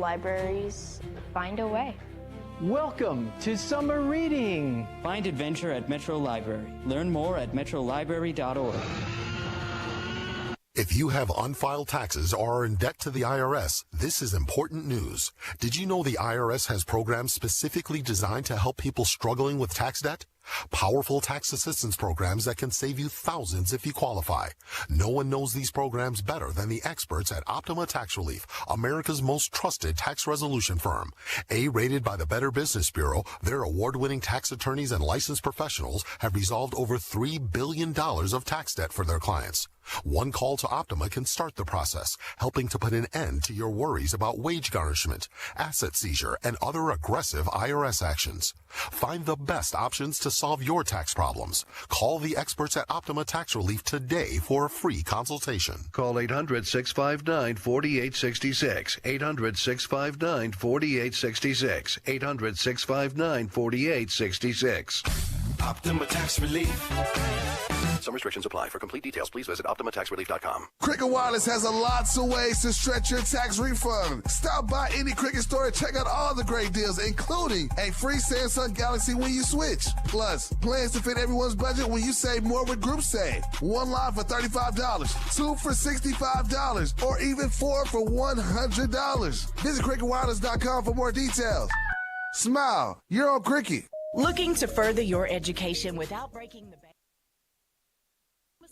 libraries find a way. Welcome to Summer Reading. Find adventure at Metro Library. Learn more at metrolibrary.org. If you have unfiled taxes or are in debt to the IRS, this is important news. Did you know the IRS has programs specifically designed to help people struggling with tax debt? Powerful tax assistance programs that can save you thousands if you qualify. No one knows these programs better than the experts at Optima Tax Relief, America's most trusted tax resolution firm. A-rated by the Better Business Bureau, their award-winning tax attorneys and licensed professionals have resolved over $3 billion of tax debt for their clients. One call to Optima can start the process, helping to put an end to your worries about wage garnishment, asset seizure, and other aggressive IRS actions. Find the best options to solve your tax problems. Call the experts at Optima Tax Relief today for a free consultation. Call 800-659-4866. 800-659-4866. 800-659-4866. Optima Tax Relief. Some restrictions apply. For complete details, please visit OptimaTaxRelief.com. Cricket Wireless has a lots of ways to stretch your tax refund. Stop by any Cricket store and check out all the great deals, including a free Samsung Galaxy when you switch. Plus, plans to fit everyone's budget when you save more with Group Save. One line for $35, two for $65, or even four for $100. Visit CricketWireless.com for more details. Smile, you're on Cricket. Looking to further your education without breaking the bank?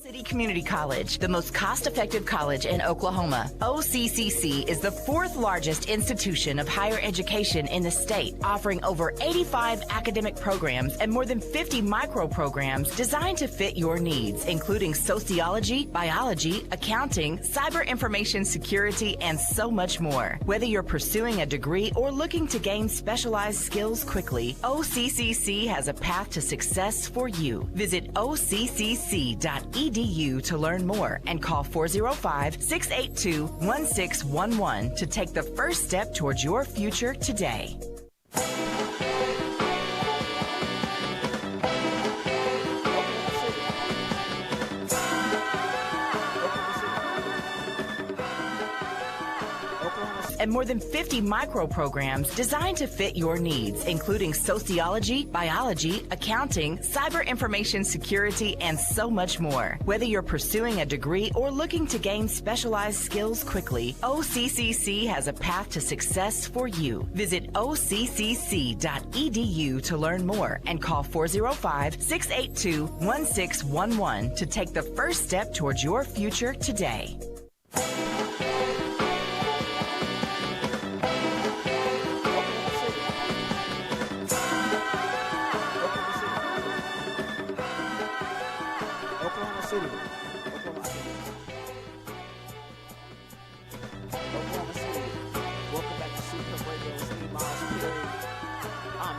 City Community College, the most cost-effective college in Oklahoma. OCCC is the fourth largest institution of higher education in the state, offering over 85 academic programs and more than 50 micro programs designed to fit your needs, including sociology, biology, accounting, cyber information security, and so much more. Whether you're pursuing a degree or looking to gain specialized skills quickly, OCCC has a path to success for you. Visit occc.edu to learn more and call 405-682-1611 to take the first step towards your future today. And more than 50 micro programs designed to fit your needs, including sociology, biology, accounting, cyber information security, and so much more. Whether you're pursuing a degree or looking to gain specialized skills quickly, OCCC has a path to success for you. Visit occc.edu to learn more and call 405-682-1611 to take the first step towards your future today.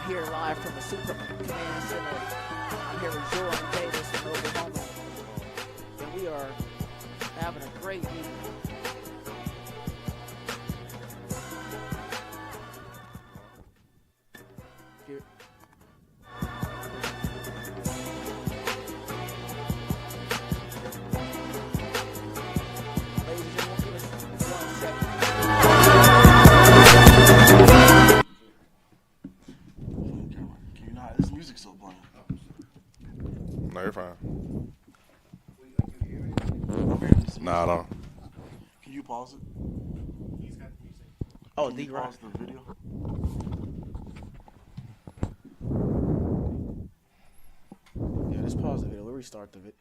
Here live from the Super Command Center. I'm here with Joel and Davis in Oklahoma, and we are having a great evening. No, you're fine. Nah, I don't. Can you pause it? Oh, can you pause the video? Yeah, just pause the video. We'll restart the video.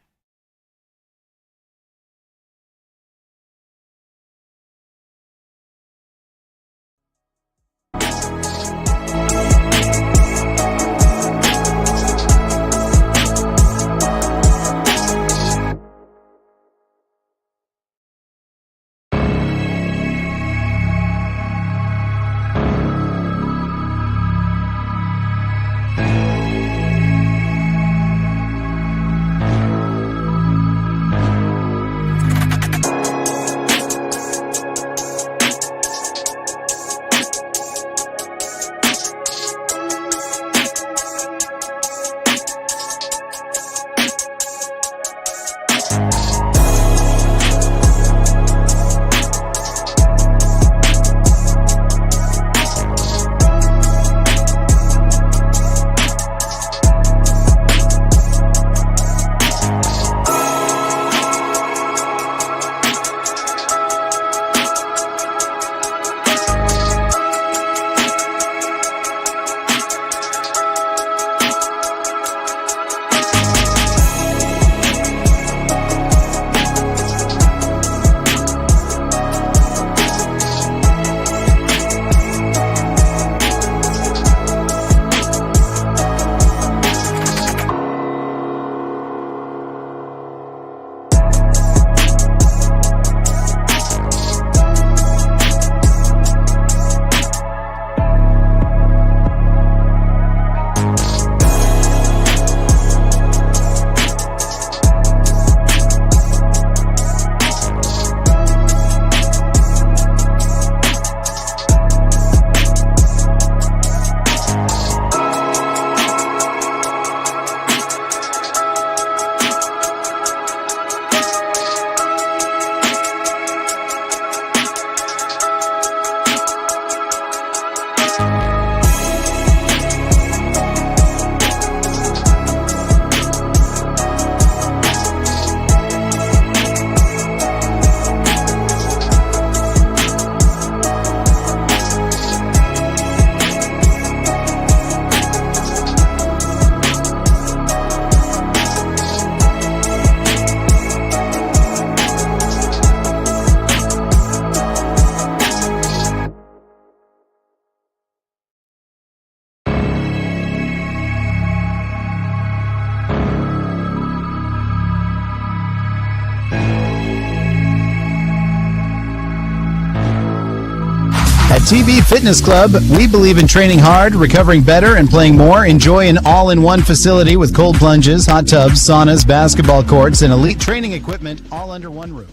At TV Fitness Club, we believe in training hard, recovering better, and playing more. Enjoy an all-in-one facility with cold plunges, hot tubs, saunas, basketball courts, and elite training equipment all under one roof.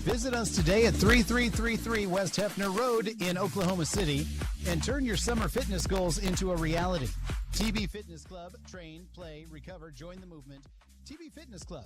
Visit us today at 3333 West Hefner Road in Oklahoma City and turn your summer fitness goals into a reality. TV Fitness Club. Train, play, recover, join the movement. TV Fitness Club.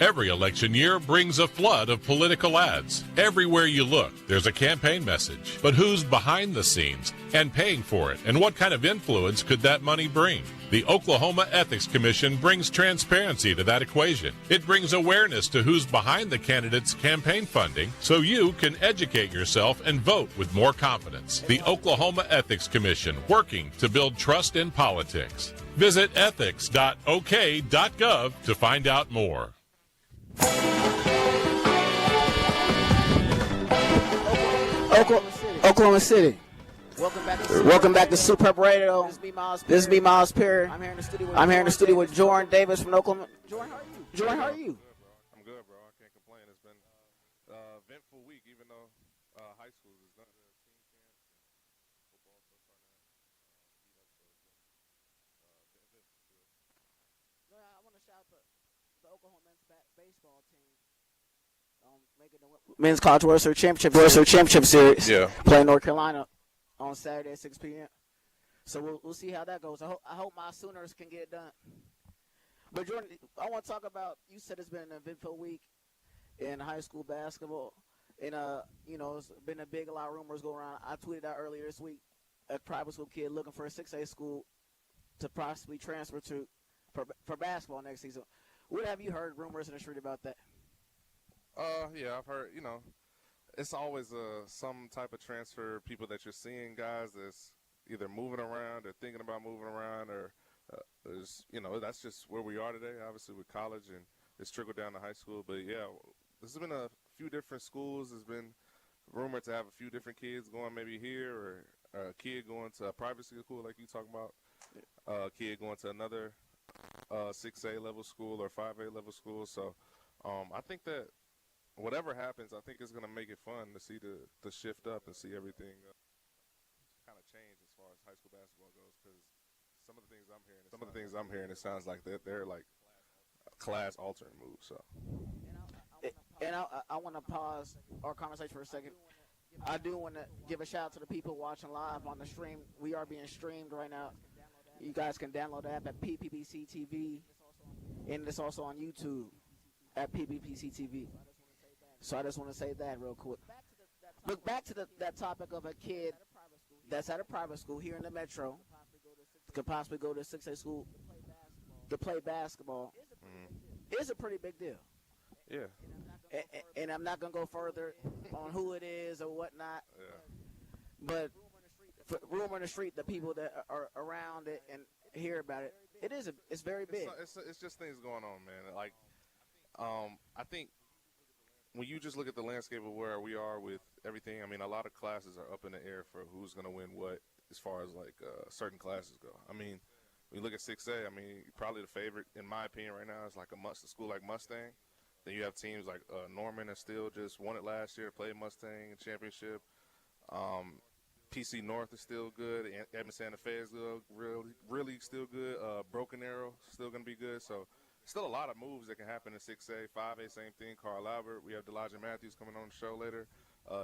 Every election year brings a flood of political ads. Everywhere you look, there's a campaign message. But who's behind the scenes and paying for it? And what kind of influence could that money bring? The Oklahoma Ethics Commission brings transparency to that equation. It brings awareness to who's behind the candidate's campaign funding so you can educate yourself and vote with more confidence. The Oklahoma Ethics Commission, working to build trust in politics. Visit ethics.ok.gov to find out more. Oklahoma City. Welcome back to SuperPrep Radio. This is me, Miles Perry. I'm here in the studio with Jordan Davis from Oklahoma. Jordan, how are you? I'm good, bro. I can't complain. It's been an eventful week, even though high school is done. I want to shout out the Oklahoma men's baseball team. Making the Men's College World Series Championship Series. Yeah. Playing North Carolina on Saturday at 6 p.m. So we'll see how that goes. I hope my Sooners can get it done. But Jordan, I want to talk about, you said it's been an eventful week in high school basketball. And, it's been a lot of rumors going around. I tweeted out earlier this week a private school kid looking for a 6A school to possibly transfer to for basketball next season. What have you heard rumors in the street about that? Yeah, I've heard, it's always some type of transfer, people that you're seeing, guys that's either moving around or thinking about moving around or, that's just where we are today, obviously with college, and it's trickled down to high school. But, yeah, there's been a few different schools. There's been rumored to have a few different kids going maybe here or a kid going to a private school like you talking about, a kid going to another 6A level school or 5A level school. So I think that whatever happens, I think it's going to make it fun to see the shift up and see everything kind of change as far as high school basketball goes. Because some of the things I'm hearing, it sounds like they're like class altering moves. So. And I want to pause our conversation for a second. I do want to give a shout out to the people watching live on the stream. We are being streamed right now. You guys can download the app at PPBC TV, and it's also on YouTube at PPBC TV. So I just want to say that real quick. Look back to that topic of a kid that's at a private school here in the metro, could possibly go to a 6A school to play basketball. It's a pretty big deal. Yeah. And I'm not going to go further on who it is or whatnot. Yeah. But for rumor in the street, the people that are around it and hear about it, it's very big. It's just things going on, man. Like, I think when you just look at the landscape of where we are with everything, I mean, a lot of classes are up in the air for who's going to win what as far as, like, certain classes go. I mean, when you look at 6A, I mean, probably the favorite, in my opinion, right now is like a school like Mustang. Then you have teams like Norman and still just won it last year, played Mustang in championship. PC North is still good. Edmond Santa Fe is good, really still good. Broken Arrow still going to be good. So still a lot of moves that can happen in 6A, 5A, same thing. Carl Albert, we have Elijah Matthews coming on the show later.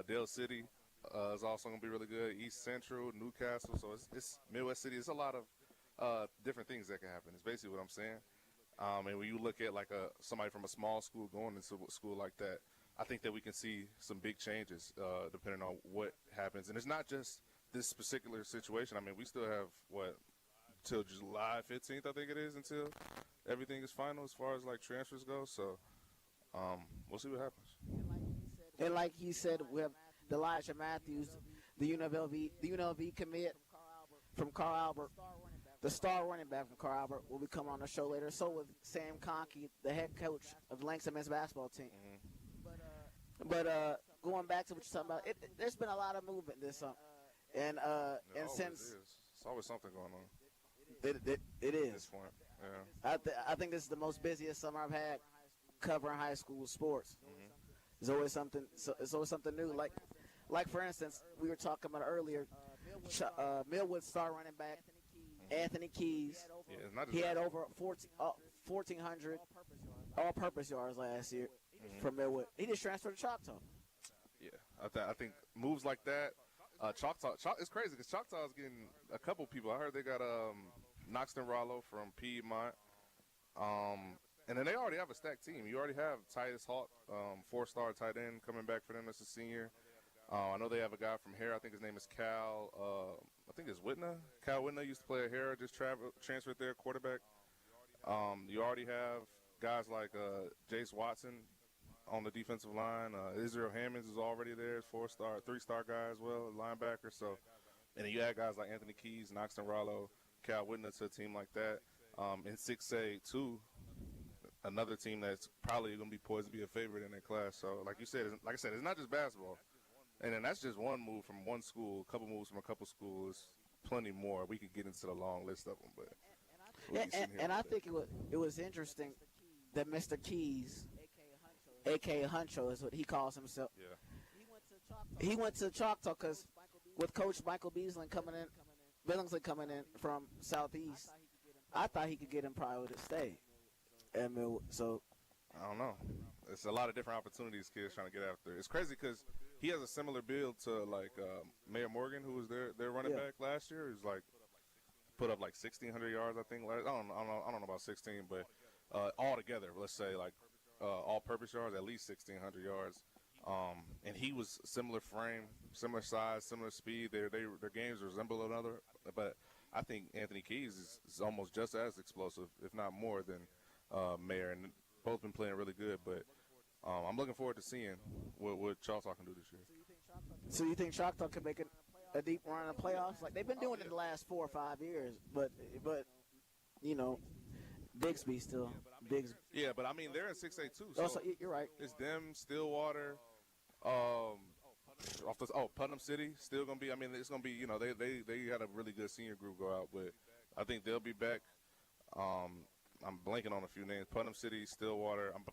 Dale City is also going to be really good. East Central, Newcastle. So it's Midwest City. It's a lot of different things that can happen. It's basically what I'm saying. And when you look at like somebody from a small school going into a school like that, I think that we can see some big changes depending on what happens. And it's not just this particular situation. I mean, we still have, till July 15th, I think it is, until everything is final as far as like transfers go. So we'll see what happens. And like he said, we have Elijah Matthews, the UNLV commit from Carl Albert. The star running back from Carl Albert will be coming on the show later. So with Sam Conkey, the head coach of the Langston men's basketball team. Mm-hmm. But going back to what you're talking about, there's been a lot of movement this summer. And since there's always something going on. It is. Yeah. I think this is the most busiest summer I've had covering high school sports. It's always something. It's always something new. Like for instance, we were talking about earlier. Millwood star running back Anthony Keys. He had over 1,400 all-purpose yards last year from Millwood. He just transferred to Choctaw. Yeah, I think moves like that. Choctaw, it's crazy because Choctaw is getting a couple people. I heard they got Noxton Rollo from Piedmont. And then they already have a stacked team. You already have Titus Hawk, 4-star tight end, coming back for them as a senior. I know they have a guy from Hare. I think his name is Cal. I think it's Whitner. Cal Whitner used to play at Hare, just transferred there, quarterback. You already have guys like Jace Watson on the defensive line. Israel Hammonds is already there, 4-star, 3-star guy as well, linebacker. So, and then you add guys like Anthony Keys, Noxton Rollo, Cal Whitner to a team like that. In 6A too, another team that's probably going to be poised to be a favorite in their class. So, like I said, it's not just basketball. And then that's just one move from one school, a couple moves from a couple schools, plenty more. We could get into the long list of them, but I think it was interesting that Mr. Keys, a.k.a. Huncho, is what he calls himself. Yeah. He went to Choctaw because with Coach Michael Billingsley coming in from Southeast, I thought he could get him probably to stay. And so I don't know. It's a lot of different opportunities kids trying to get after. It's crazy because he has a similar build to like Mayor Morgan, who was their running back last year. He's like put up like 1,600 yards, I think. I don't know about 16, but all together, let's say like all-purpose yards, at least 1,600 yards. And he was similar frame, similar size, similar speed. Their games resemble another, but I think Anthony Keys is almost just as explosive, if not more, than Mayor, and both been playing really good. But I'm looking forward to seeing what Choctaw can do this year. So you think Choctaw can make a deep run in the playoffs? Like they've been doing it the last 4 or 5 years, but you know, Bixby still. Yeah, but I mean they're in 6A too. So you're right. It's them, Stillwater, Putnam City still gonna be. I mean, it's gonna be. You know, they had a really good senior group go out, but I think they'll be back. I'm blanking on a few names. Putnam City, Stillwater. I'm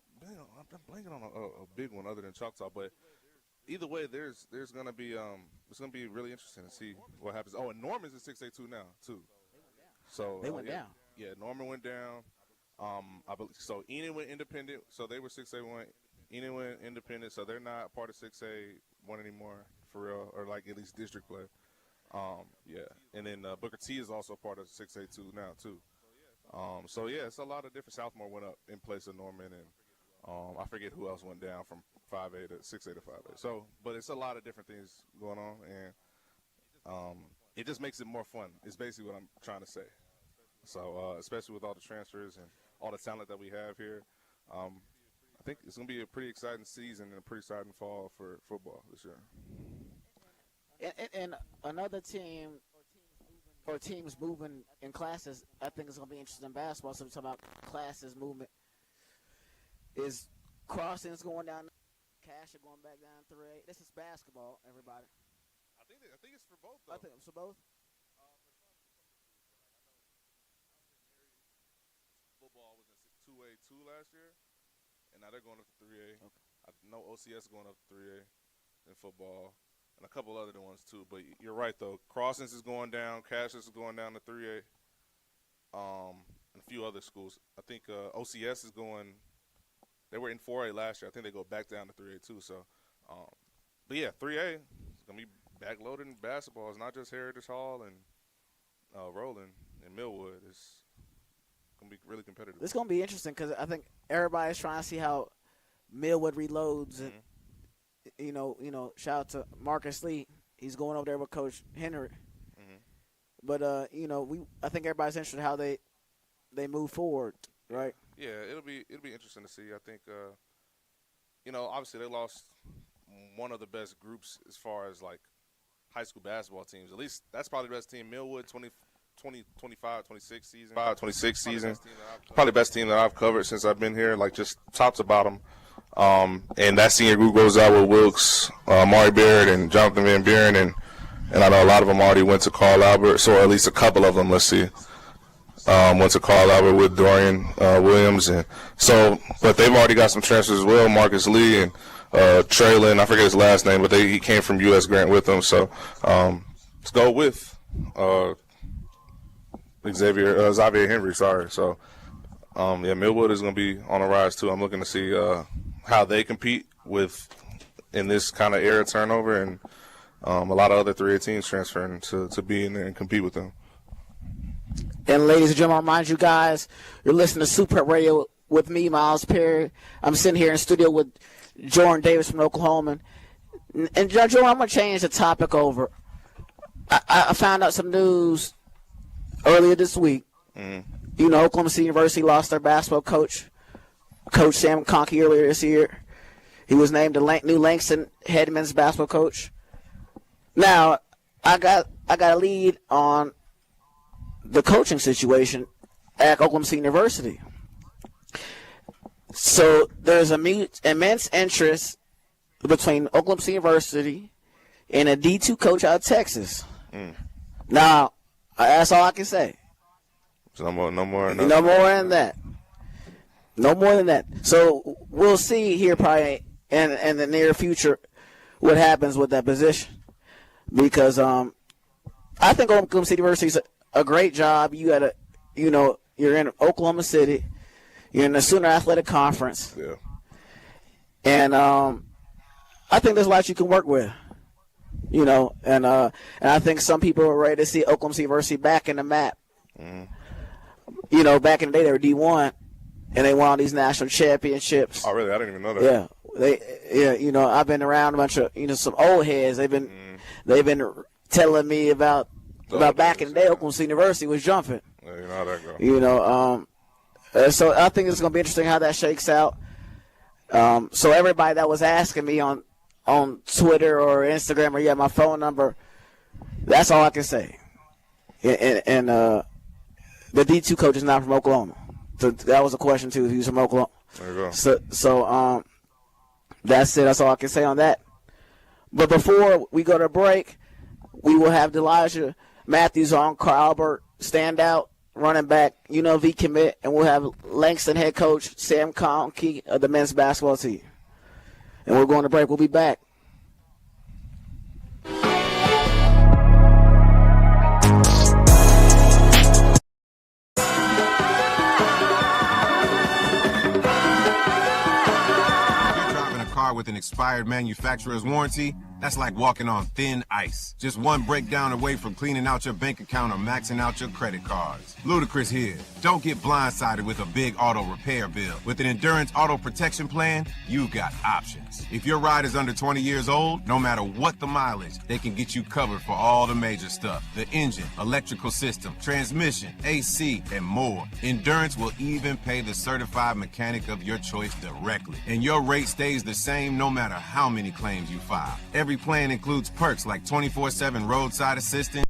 blanking on a big one other than Choctaw, but either way, there's gonna be it's gonna be really interesting to see what happens. Oh, and Norman's in 6A now too. So they went down. Yeah, Norman went down. I believe so. Enid went independent, so they were 6A1. Enid went independent, so they're not part of 6A1 anymore for real, or like at least district play. Yeah, and then Booker T is also part of 6A2 now too. So yeah, it's a lot of different. Southmore went up in place of Norman, and I forget who else went down from 5A to 6A to 5A. So, but it's a lot of different things going on, and it just makes it more fun. It's basically what I'm trying to say. So, especially with all the transfers and all the talent that we have here, I think it's going to be a pretty exciting season and a pretty exciting fall for football this year. And another team or teams moving in classes, I think it's going to be interesting in basketball. So we're talking about classes movement. Is Crossings going down, Cash are going back down 3A. This is basketball, everybody. I think it's for both, though. I think it's for both. Football was in 2A2 last year, and now they're going up to 3A. Okay. I know OCS is going up to 3A in football, and a couple other ones too. But you're right, though. Crossings is going down. Cassius is going down to 3A. And a few other schools. I think OCS is going – they were in 4A last year. I think they go back down to 3A too. So, but, yeah, 3A is going to be backloaded in basketball. It's not just Heritage Hall and Roland and Millwood. It's going to be really competitive. It's going to be interesting because I think everybody's trying to see how Millwood reloads. And, you know, shout out to Marcus Lee. He's going over there with Coach Henry. But, I think everybody's interested in how they move forward, right? Yeah, it'll be interesting to see. I think, obviously they lost one of the best groups as far as, like, high school basketball teams. At least that's probably the best team. Millwood, 26 season. Probably the best team that I've covered since I've been here, like just top to bottom. And that senior group goes out with Wilkes, Maury Baird, and Jonathan Van Buren, and I know a lot of them already went to Carl Albert, so at least a couple of them, let's see. Went to Carl Albert with Dorian Williams, and so, but they've already got some transfers as well. Marcus Lee and Traylon, I forget his last name, but he came from U.S. Grant with them. So let's go with Xavier Henry. Sorry. So Millwood is going to be on the rise too. I'm looking to see how they compete in this kind of era turnover, and a lot of other 3A teams transferring to be in there and compete with them. And ladies and gentlemen, I remind you guys, you're listening to SuperPrep Radio with me, Miles Perry. I'm sitting here in the studio with Jordan Davis from Oklahoma. And Jordan, I'm going to change the topic over. I found out some news earlier this week. You know, Oklahoma City University lost their basketball coach, Coach Sam Conkey, earlier this year. He was named the new Langston head men's basketball coach. Now, I got a lead on the coaching situation at Oklahoma City University. So there's immense interest between Oklahoma City University and a D2 coach out of Texas. Now, that's all I can say. So no more than that. No more than that. So we'll see here probably in the near future what happens with that position. Because I think Oklahoma City University is a great job. You're in Oklahoma City. You're in the Sooner Athletic Conference. Yeah. And I think there's a lot you can work with. And I think some people are ready to see Oklahoma City University back in the map. Back in the day they were D1, and they won all these national championships. Oh, really? I didn't even know that. Yeah. I've been around a bunch of some old heads. They've been telling me about back in the day, Oklahoma City University was jumping. Yeah, you know how that goes. So I think it's going to be interesting how that shakes out. So everybody that was asking me on Twitter or Instagram or my phone number, that's all I can say. And the D2 coach is not from Oklahoma. So that was a question too. If he was from Oklahoma. There you go. So that's it. That's all I can say on that. But before we go to break, we will have Elijah Matthews on, Carl Albert standout running back, UNLV commit, and we'll have Langston head coach Sam Conkey of the men's basketball team. And we're going to break. We'll be back. With an expired manufacturer's warranty, that's like walking on thin ice. Just one breakdown away from cleaning out your bank account or maxing out your credit cards. Ludacris here. Don't get blindsided with a big auto repair bill. With an Endurance Auto Protection Plan, you've got options. If your ride is under 20 years old, no matter what the mileage, they can get you covered for all the major stuff. The engine, electrical system, transmission, AC, and more. Endurance will even pay the certified mechanic of your choice directly. And your rate stays the same no matter how many claims you file. Every plan includes perks like 24/7 roadside assistance.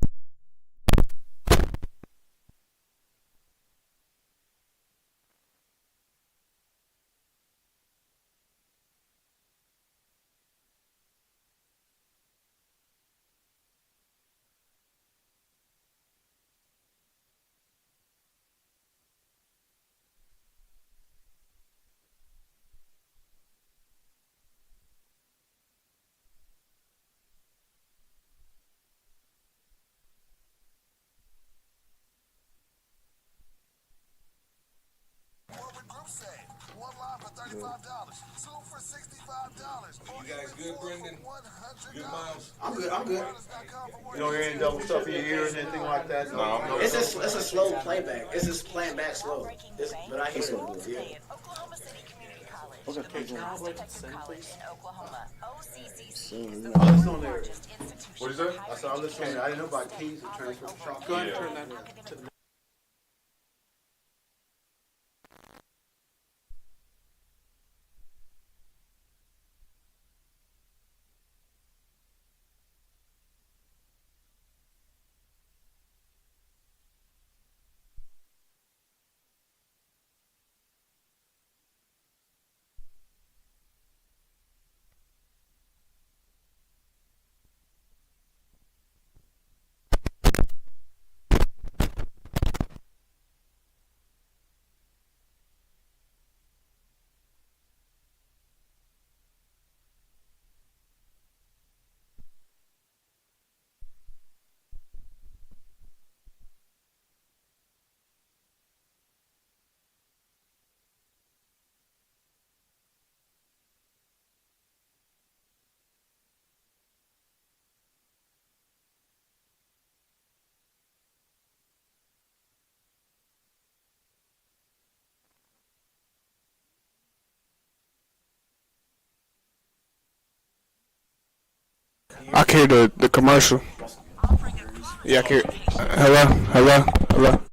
You guys good, Brendan? Good, Miles? I'm good. You don't hear any double stuff in your ears, anything like that? No, I'm good. It's a slow playback. It's just playing back slow. But I hear it. Yeah. Okay, page one. What is that? I saw this one. I didn't know about keys and transfer shop. Go ahead and turn that to the I can hear the commercial. Yeah, I can hear. Hello.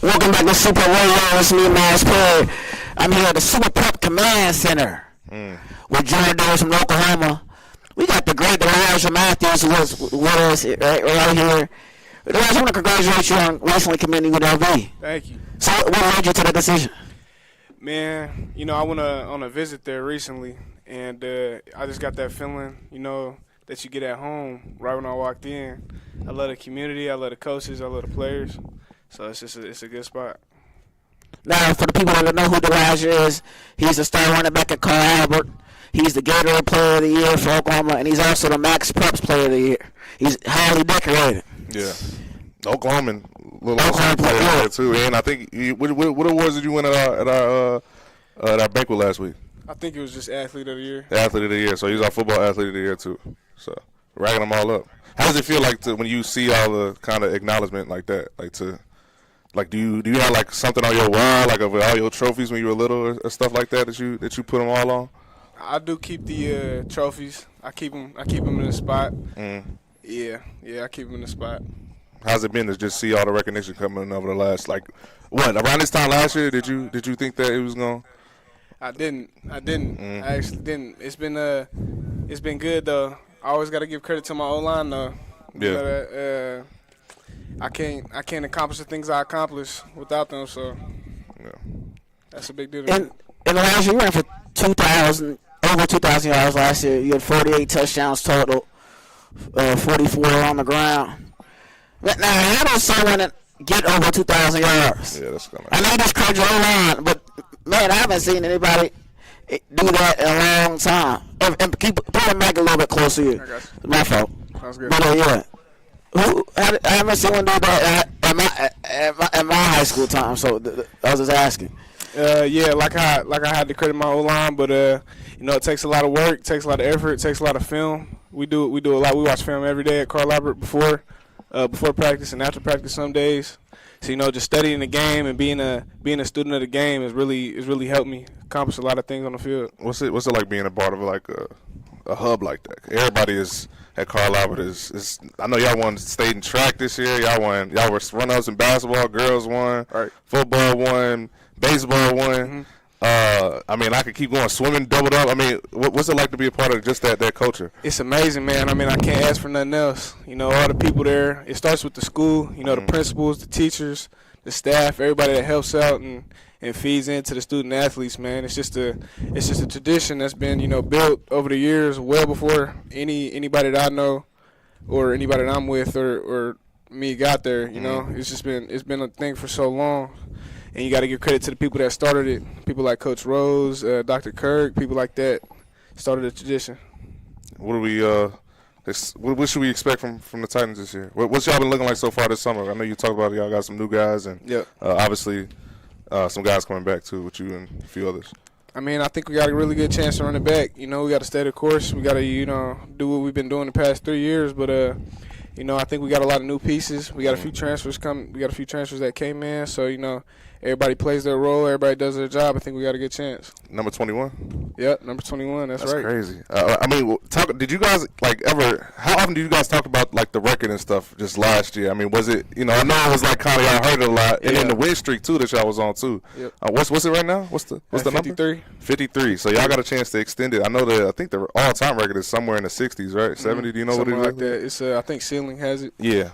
Welcome back to Super Radio. It's me, Miles Perry. I'm here at the SuperPrep Command Center with Jordan Davis from Oklahoma. We got the great Elijah Matthews who was with us right here. Elijah, I want to congratulate you on recently committing with LV. Thank you. So what led you to the decision? Man, I went on a visit there recently, and I just got that feeling, that you get at home right when I walked in. I love the community. I love the coaches. I love the players. So it's a good spot. Now, for the people that don't know who Elijah is, he's the star running back at Carl Albert. He's the Gatorade Player of the Year for Oklahoma, and he's also the Max Preps Player of the Year. He's highly decorated. Yeah. Oklahoman, little Oklahoma player there too. And I think, what awards did you win at our banquet last week? I think it was just Athlete of the Year. Athlete of the Year. So he's our football Athlete of the Year too. So racking them all up. How does it feel like when you see all the kind of acknowledgement like that? Do you have like something on your wall, like of all your trophies when you were little or stuff like that you put them all on? I do keep the trophies. I keep them in the spot. Yeah, I keep them in the spot. How's it been to just see all the recognition coming over the last around this time last year? Did you think that it was I didn't. I actually didn't. It's been good though. I always got to give credit to my O-line though. Yeah. I can't accomplish the things I accomplish without them. So that's a big deal. And last year you ran for over 2,000 yards last year. You had 48 touchdowns total, 44 on the ground. But now, how does someone get over 2,000 yards? Yeah, that's gonna. I know this credit your O-line, but man, I haven't seen anybody do that in a long time. And keep put the mic a little bit closer here. My fault. Sounds good. But I haven't seen one do that at my high school time. So I was just asking. Yeah, like I had to credit my O-line, but it takes a lot of work, takes a lot of effort, takes a lot of film. We do a lot. We watch film every day at Carl Albert before practice and after practice some days. So just studying the game and being a student of the game has really helped me accomplish a lot of things on the field. What's it like being a part of like a hub like that? Everybody is at Carl Albert is. I know y'all won state and track this year. Y'all were run-ups in basketball. Girls won. Right. Football won. Baseball won. I could keep going. Swimming doubled up. What's it like to be a part of just that culture? It's amazing, man. I can't ask for nothing else. All the people there. It starts with the school. The principals, the teachers, the staff, everybody that helps out and feeds into the student athletes, man. It's just a tradition that's been built over the years, well before anybody that I know or anybody that I'm with or me got there. It's been a thing for so long. And you got to give credit to the people that started it. People like Coach Rose, Dr. Kirk, people like that started the tradition. What should we expect from the Titans this year? What's y'all been looking like so far this summer? I know you talked about y'all got some new guys and obviously some guys coming back too with you and a few others. I think we got a really good chance to run it back. We got to stay the course. We got to do what we've been doing the past 3 years. But I think we got a lot of new pieces. We got a few transfers coming. We got a few transfers that came in. So everybody plays their role. Everybody does their job. I think we got a good chance. Number 21? Yep, number 21. That's right. Crazy. Did you guys ever? How often do you guys talk about the record and stuff? Just last year. Was it? I know it was kind of y'all heard it a lot, and then the win streak too that y'all was on too. Yep. What's it right now? What's the 53. number? 53. So y'all got a chance to extend it. I think the all-time record is somewhere in the 60s, right? 70. Do you know something what it is? Like that. It's I think Ceiling has it. Yeah.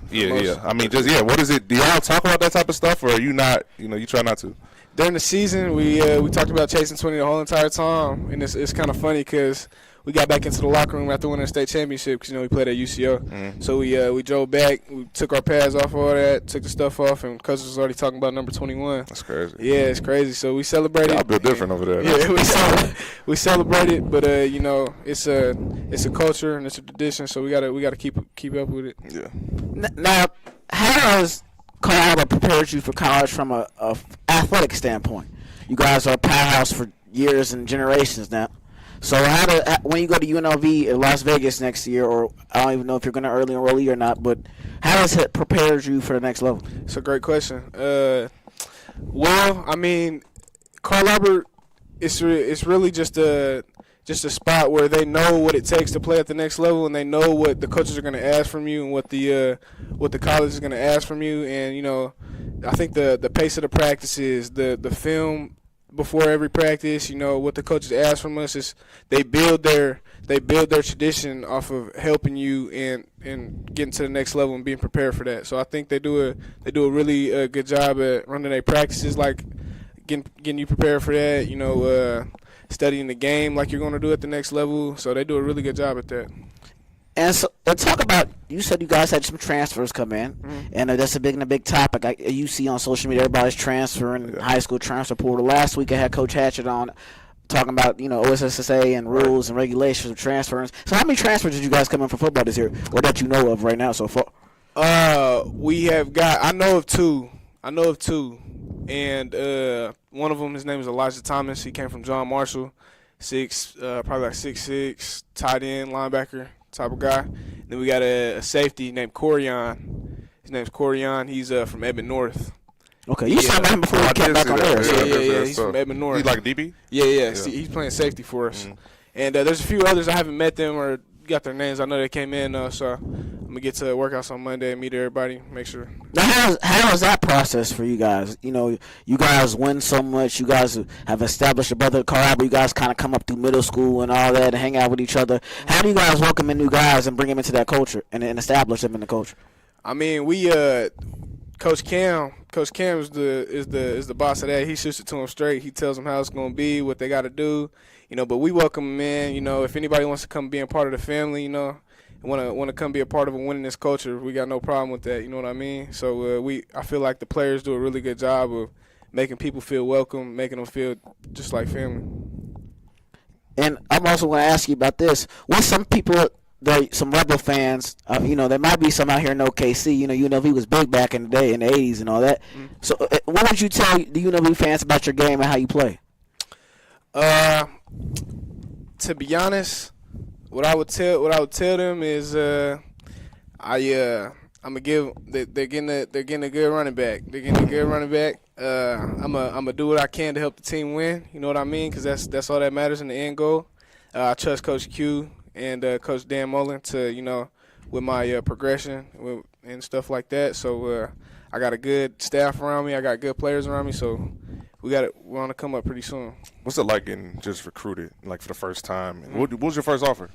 What is it? Do y'all talk about that type of stuff, or are you not? You try not to. During the season, we talked about chasing 20 the whole entire time, and it's kind of funny because we got back into the locker room after winning the state championship because we played at UCO. So we drove back, we took our pads off, all that, took the stuff off, and coach was already talking about number 21. That's crazy. Yeah, it's crazy. So we celebrated. Y'all built different over there. Yeah, we celebrated, but it's a culture and it's a tradition, so we gotta keep up with it. Yeah. Now, how does Carl Albert prepares you for college from a athletic standpoint? You guys are a powerhouse for years and generations now. So when you go to UNLV in Las Vegas next year, or I don't even know if you're going to early enrollee or not, but how does it prepare you for the next level? It's a great question. Carl Albert, it's really just a spot where they know what it takes to play at the next level, and they know what the coaches are going to ask from you and what the college is going to ask from you. And I think the pace of the practices, the film before every practice, what the coaches ask from us is they build their tradition off of helping you and getting to the next level and being prepared for that. So I think they do a really good job at running their practices, like getting you prepared for that. Studying the game like you're going to do at the next level. So they do a really good job at that. And so talk about, you said you guys had some transfers come in, and that's a big topic. You see on social media, everybody's transferring, high school transfer portal. Last week I had Coach Hatchett on talking about, OSSSA and rules and regulations of transfers. So how many transfers did you guys come in for football this year, or that you know of right now so far? I know of two. And one of them, his name is Elijah Thomas. He came from John Marshall, probably like 6'6", tight end, linebacker type of guy. Then we got a safety named Corian. His name's Corian. He's from Edmond North. Okay, you saw him before he came back on there. Yeah. He's from Edmond North. He's like DB? Yeah. See, he's playing safety for us. And there's a few others. I haven't met them or got their names. I know they came in, so I'm gonna get to workouts on Monday and meet everybody. Make sure. Now, how is that process for you guys? You know, you guys win so much. You guys have established a brother collab. You guys kind of come up through middle school and all that and hang out with each other. How do you guys welcome in new guys and bring them into that culture and establish them in the culture? I mean, we Coach Cam is the boss of that. He shoots it to them straight. He tells them how it's gonna be, what they got to do. You know, but we welcome them in. You know, if anybody wants to come be a part of the family, you know, want to come be a part of a winning this culture, we got no problem with that. You know what I mean? So I feel like the players do a really good job of making people feel welcome, making them feel just like family. And I'm also going to ask you about this. What's some people, some Rebel fans, you know, there might be some out here in OKC. You know, UNLV was big back in the day, in the 80s and all that. Mm-hmm. So what would you tell the UNLV fans about your game and how you play? To be honest, what I would tell them is I'm gonna give they're getting a good running back. They're getting a good running back. I'm gonna do what I can to help the team win. You know what I mean? Because that's all that matters in the end goal. I trust Coach Q and Coach Dan Mullen to with my progression and stuff like that. So I got a good staff around me. I got good players around me. So we're on to come up pretty soon. What's it like getting just recruited, like for the first time? And what was your first offer?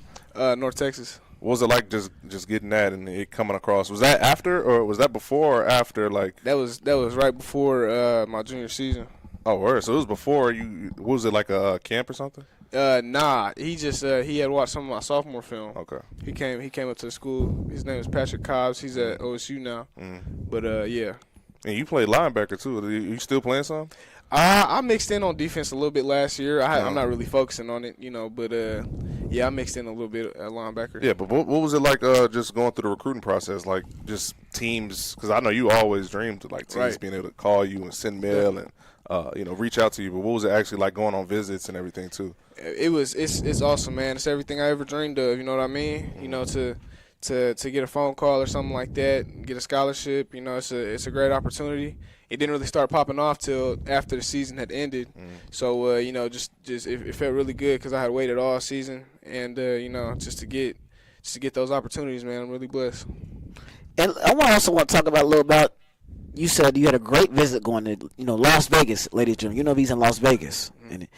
North Texas. What was it like just getting that and it coming across? Was that after or was that before or after? Like that was right before my junior season. Oh, word. So it was before you. What was it, like a camp or something? Nah. He just he had watched some of my sophomore film. Okay. He came up to the school. His name is Patrick Cobbs. He's at OSU now. But yeah. And you played linebacker too. Are you still playing some? I mixed in on defense a little bit last year. I'm not really focusing on it, but yeah, I mixed in a little bit at linebacker. Yeah, but what was it like just going through the recruiting process, like just teams? Because I know you always dreamed of like teams being able to call you and send mail and reach out to you. But what was it actually like going on visits and everything too? It's awesome, man. It's everything I ever dreamed of. You know what I mean? You know, to get a phone call or something like that, get a scholarship. You know, it's a great opportunity. It didn't really start popping off till after the season had ended. So just it felt really good because I had waited all season, and just to get those opportunities, man, I'm really blessed. And I also want to talk about a little about. You said you had a great visit going to Las Vegas, ladies and gentlemen. He's in Las Vegas, and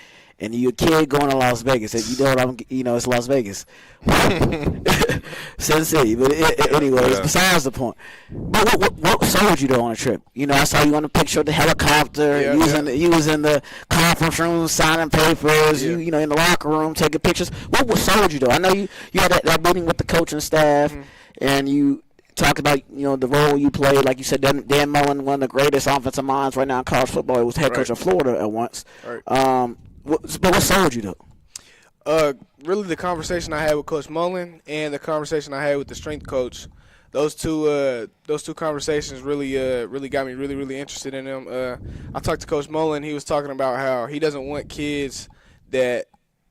you're a kid going to Las Vegas. It's Las Vegas, Sin City. But anyways, besides the point. But what sold you though on a trip? I saw you on the picture of the helicopter. Yeah, you was in the conference room signing papers. Yeah. You in the locker room taking pictures. What sold you though? I know you had that meeting with the coaching staff, and you talked about the role you played. Like you said, Dan Mullen, one of the greatest offensive minds right now in college football. He was head coach of Florida at once. Right. But what sold you though? Really, the conversation I had with Coach Mullen and the conversation I had with the strength coach. Those two conversations really got me really interested in them. I talked to Coach Mullen. He was talking about how he doesn't want kids that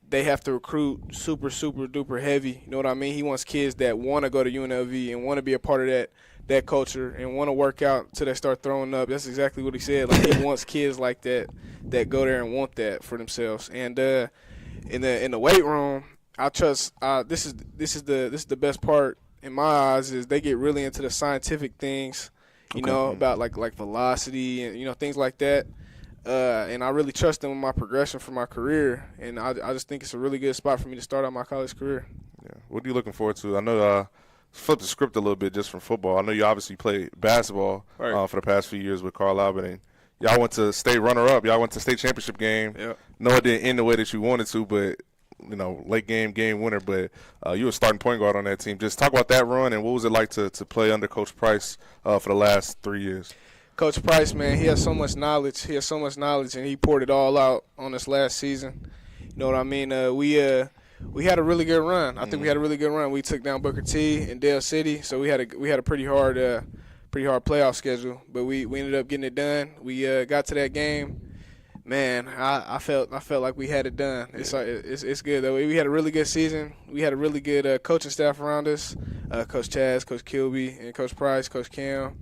they have to recruit super duper heavy. You know what I mean? He wants kids that want to go to UNLV and want to be a part of that culture and want to work out until they start throwing up. That's exactly what he said. Like he wants kids like that go there and want that for themselves. And in the weight room, I trust. This is the best part in my eyes is they get really into the scientific things. About like velocity and things like that. And I really trust them with my progression for my career, and I just think it's a really good spot for me to start out my college career. Yeah. What are you looking forward to? I know flip the script a little bit just from football. I know you obviously played basketball for the past few years with Carl Albert. Y'all went to state runner-up. Y'all went to state championship game. Yep. No, it didn't end the way that you wanted to, but late game winner. But you were starting point guard on that team. Just talk about that run and what was it like to play under Coach Price for the last 3 years. Coach Price, man, he has so much knowledge. And he poured it all out on this last season. You know what I mean? We had a really good run. I think we had a really good run. We took down Booker T and Dale City, so we had a pretty hard playoff schedule. But we ended up getting it done. We got to that game. Man, I felt like we had it done. It's good though. We had a really good season. We had a really good coaching staff around us. Coach Chaz, Coach Kilby, and Coach Price, Coach Cam.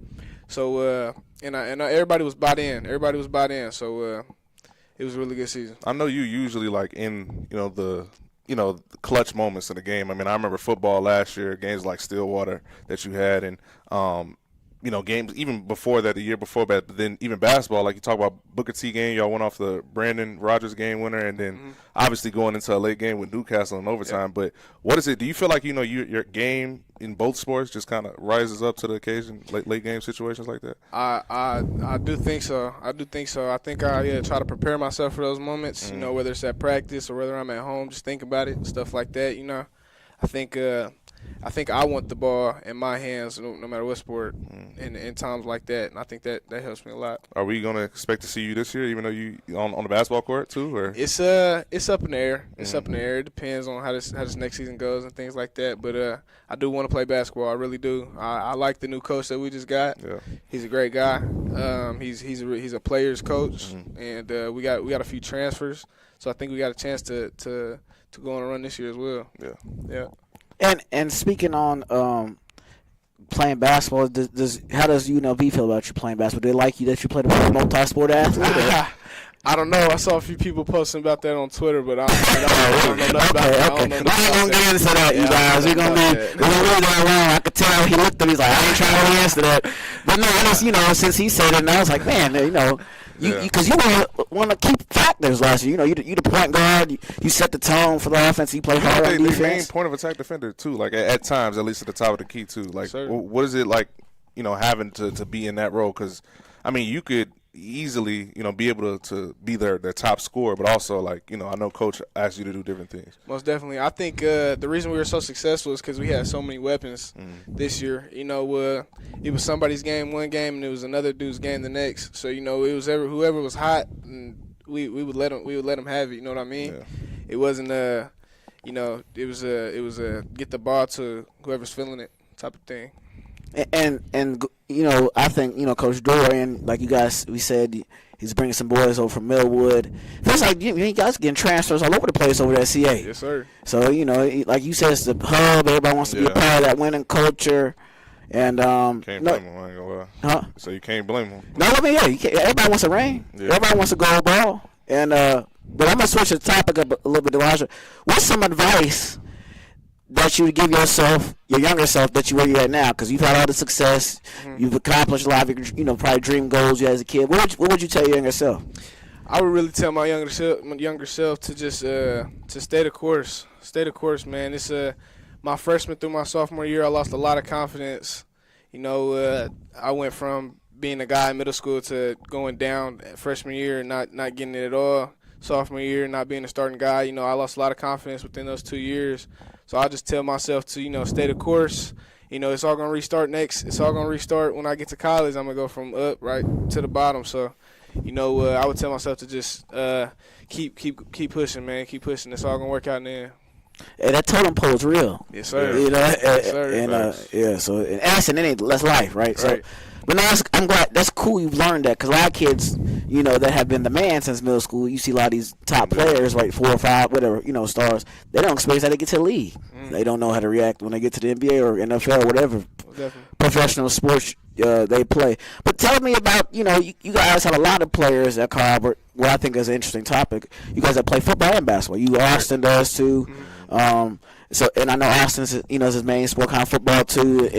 So and everybody was bought in. So it was a really good season. I know you usually like in the clutch moments in the game. I mean, I remember football last year, games like Stillwater that you had, and games even before that, the year before that, but then even basketball, like you talk about Booker T game, y'all went off the Brandon Rogers game winner, and then obviously going into a late game with Newcastle in overtime. But what is it? Do you feel like, your game in both sports just kind of rises up to the occasion, late game situations like that? I do think so. I think I try to prepare myself for those moments, whether it's at practice or whether I'm at home, just think about it, stuff like that, I think I want the ball in my hands no matter what sport in times like that, and I think that helps me a lot. Are we going to expect to see you this year, even though you on the basketball court too? Or it's up in the air. It's up in the air. It depends on how this next season goes and things like that. But I do want to play basketball. I really do. I like the new coach that we just got. Yeah. He's a great guy. He's a player's coach, and we got a few transfers, so I think we got a chance to go on a run this year as well. Yeah. And speaking on playing basketball, how does UNLV feel about you playing basketball? Do they like you that you play a multi-sport athlete? I don't know. I saw a few people posting about that on Twitter, but I don't know nothing about it. Okay. We're going to get into that, you guys. We're going to be that long. I could tell he looked at me. He's like, I ain't trying to answer that. But no, I just, since he said it, and I was like, man, because you want to keep factors last year. You the point guard. You set the tone for the offense. You play hard on defense. The main point of attack defender too. Like at times, at least at the top of the key too. Like what is it like? Having to be in that role? Because I mean, you could easily be able to be their top scorer, but also I know Coach asked you to do different things. Most definitely. I think the reason we were so successful is because we had so many weapons this year. It was somebody's game one game, and it was another dude's game the next. So it was whoever was hot, and we would let them have it. You know what I mean? Yeah. It wasn't it was a get the ball to whoever's feeling it type of thing. And I think Coach Dorian, like we said, he's bringing some boys over from Millwood. Feels like you guys getting transfers all over the place over at CA. Yes, sir. So like you said, it's the hub. Everybody wants to be a part of that winning culture. And can't blame him. I ain't gonna lie. Huh? So you can't blame him. No, I mean everybody wants a ring. Yeah. Everybody wants a gold ball. And but I'm gonna switch the topic up a little bit, Elijah. What's some advice that you would give yourself, your younger self, that you where you're at now? Because you've had all the success, you've accomplished a lot of your, probably dream goals you had as a kid. What would you tell your younger self? I would really tell my younger self to just to stay the course. Stay the course, man. It's my freshman through my sophomore year, I lost a lot of confidence. I went from being a guy in middle school to going down freshman year and not getting it at all. Sophomore year, not being a starting guy. I lost a lot of confidence within those 2 years. So I just tell myself to, stay the course. It's all going to restart next. It's all going to restart when I get to college. I'm going to go from up right to the bottom. So, I would tell myself to just keep pushing, man. Keep pushing. It's all going to work out in the end. Hey, that totem pole is real. Yes, sir. Yes, sir. So in Ashton, it ain't less life, right? So, but no, I'm glad. That's cool you've learned that, because a lot of kids, that have been the man since middle school, you see a lot of these top players, like 4 or 5, whatever, stars, they don't experience how they get to the league. They don't know how to react when they get to the NBA or NFL or whatever professional sports they play. But tell me about, you guys have a lot of players at Carl Albert, what I think is an interesting topic. You guys that play football and basketball. Austin does too. So, and I know Austin's, is his main sport, kind of football too.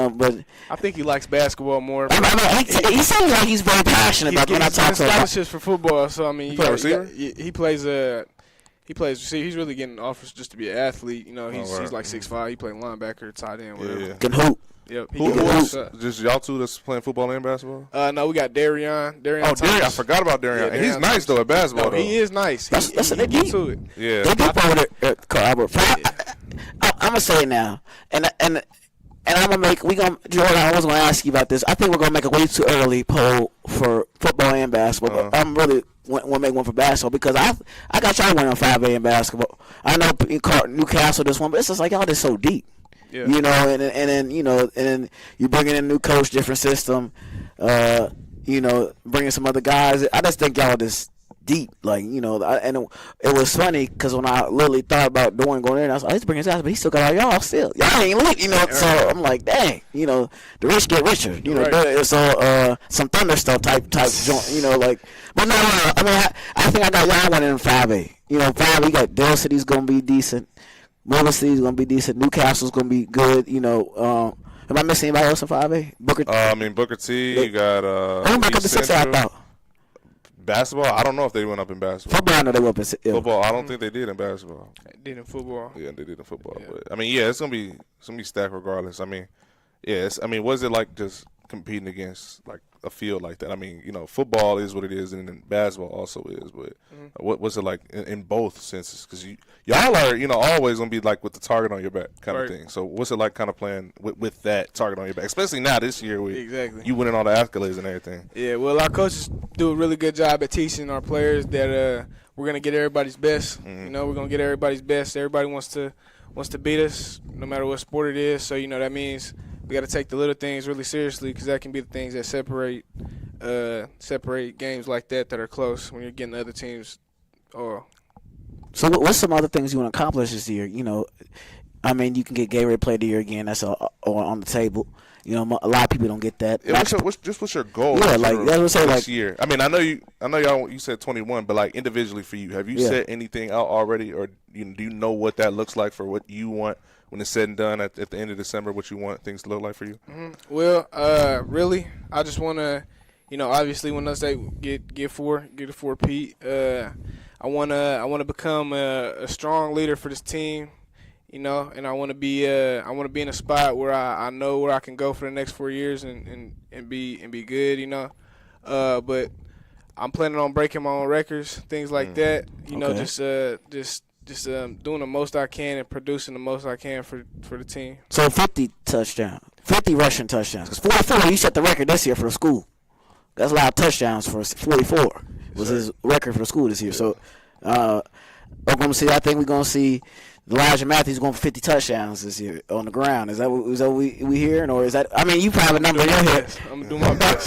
But I think he likes basketball more. He seems like he's very passionate about when I talk to him. Scholarships for football, so I mean, he plays. He plays. See, he's really getting offers just to be an athlete. He's like 6'5". He played linebacker, tight end, whatever. Yeah. Can hoop. Yep. Just y'all two that's playing football and basketball? No, we got Darian. Darian, I forgot about Darian. Yeah, he's nice though at basketball. No, he is nice. That's what they do to it. Yeah. They deep over there at Carl Albert. I'm gonna say it now, and I'm gonna make. Jordan, I was gonna ask you about this. I think we're gonna make a way too early poll for football and basketball. But I'm really want to make one for basketball, because I got y'all winning on 5A in basketball. I know Newcastle this one, but it's just like y'all just so deep. Yeah. And then you bring in a new coach, different system, bringing some other guys. I just think y'all just deep. Like, you know, it was funny because when I literally thought about going there, and I was like, I used to bring his guys, but he still got all y'all still. Y'all ain't lit, you know. So I'm like, dang, you know, the rich get richer. You know, it's all some thunder stuff type joint, you know, like. But no, I mean, I think I got y'all one in 5A. You know, 5A, you got Dale City's going to be decent. Mobile City's going to be decent. Newcastle's going to be good, you know. Am I missing anybody else in 5A? Booker T, you got who back up to 6A, I thought? Basketball, I don't know if they went up in basketball. Football, I know they went up in football. I don't think they did in basketball. They did in football. Yeah, they did in football. Yeah. But I mean, yeah, it's gonna be stacked regardless. I mean, yeah, what is it like just competing against like a field like that? I mean, you know, football is what it is, and then basketball also is. But what's it like in both senses? Because y'all are, you know, always gonna be like with the target on your back kind of thing. So what's it like kind of playing with that target on your back, especially now this year with you winning all the accolades and everything? Yeah, well, our coaches do a really good job at teaching our players that we're gonna get everybody's best. You know, we're gonna get everybody's best. Everybody wants to beat us, no matter what sport it is. So, you know, that means we got to take the little things really seriously, because that can be the things that separate games like that are close when you're getting other teams. So what's some other things you want to accomplish this year? You know, I mean, you can get Gatorade Player of the Year again. That's on the table. You know, a lot of people don't get that. Yeah, what's your goal? Yeah, like that's what say this like year. I mean, I know y'all. You said 21, but like individually for you, have you set anything out already, or do you know what that looks like for what you want when it's said and done at the end of December? What you want things to look like for you? Well, really, I just want to, you know, obviously when I say get a 4-peat, I want to become a strong leader for this team. You know, and I want to be in a spot where I know where I can go for the next 4 years and be good. You know, but I'm planning on breaking my own records, things like that. You know, just doing the most I can and producing the most I can for the team. So 50 rushing touchdowns. Because 44, you set the record this year for the school. That's a lot of touchdowns for 44. Was his record for the school this year. So Oklahoma City, I think we're gonna see Elijah Matthews going for 50 touchdowns this year on the ground. Is that what we hearing, or is that? I mean, you probably have a number in your head. I'm gonna do my best.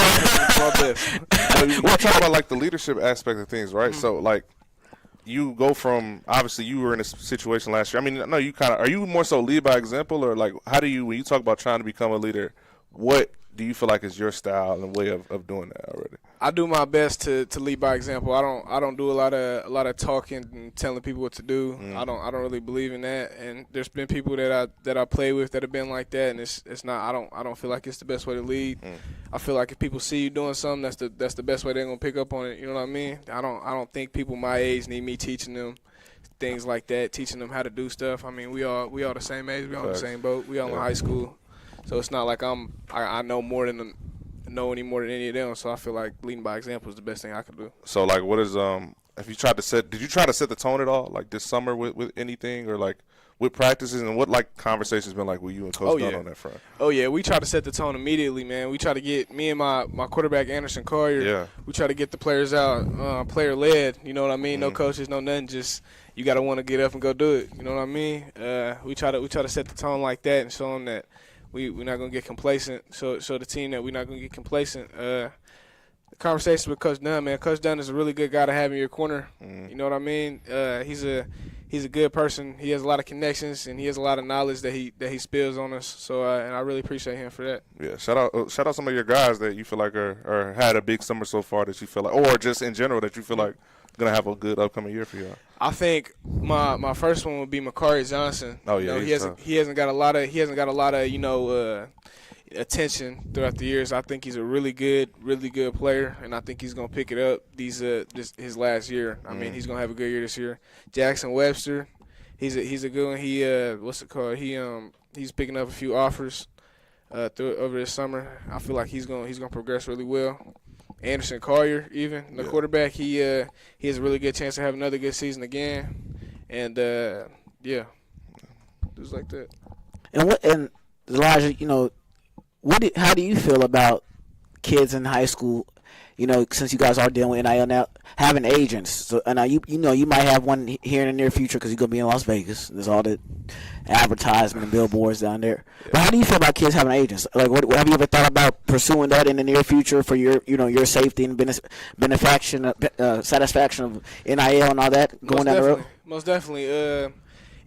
We're talking about like the leadership aspect of things, right? So like, you go from, obviously you were in a situation last year. I mean, no, you kind of, are you more so lead by example, or like how do you, when you talk about trying to become a leader, what do you feel like is your style and way of doing that already? I do my best to lead by example. I don't do a lot of talking and telling people what to do. I don't really believe in that. And there's been people that I play with that have been like that, and it's not. I don't feel like it's the best way to lead. I feel like if people see you doing something, that's the best way they're gonna pick up on it. You know what I mean? I don't think people my age need me teaching them things like that, teaching them how to do stuff. I mean, we all the same age. We all in the same boat. We all in high school. So it's not like I know more than any more than any of them. So I feel like leading by example is the best thing I can do. So like, what is did you try to set the tone at all, like this summer with anything, or like with practices, and what like conversations been like with you and Coach Dunn on that front? Oh yeah, we try to set the tone immediately, man. We try to get me and my quarterback Anderson Collier. Yeah. We try to get the players out, player led. You know what I mean? No coaches, no nothing. Just you gotta want to get up and go do it. You know what I mean? We try to set the tone like that and show them that we're not gonna get complacent. Show the team that we're not gonna get complacent. The conversation with Coach Dunn, man. Coach Dunn is a really good guy to have in your corner. You know what I mean? He's a good person. He has a lot of connections, and he has a lot of knowledge that he spills on us. So and I really appreciate him for that. Yeah, shout out some of your guys that you feel like are had a big summer so far that you feel like, or just in general that you feel like gonna have a good upcoming year for y'all. I think my first one would be Makari Johnson. Oh yeah, you know, he hasn't got a lot of attention throughout the years. I think he's a really good player, and I think he's gonna pick it up his last year. I mean, he's gonna have a good year this year. Jackson Webster, he's a good one. He what's it called? He's picking up a few offers over this summer. I feel like he's gonna progress really well. Anderson Collier, even the quarterback, he has a really good chance to have another good season again, and just like that. And Elijah, you know, how do you feel about kids in high school? since you guys are dealing with NIL now, having agents. So, and you might have one here in the near future because you're going to be in Las Vegas. There's all the advertisement and billboards down there. Yeah. But how do you feel about kids having agents? Like, what have you ever thought about pursuing that in the near future for your safety and satisfaction of NIL and all that going down the road? Most definitely.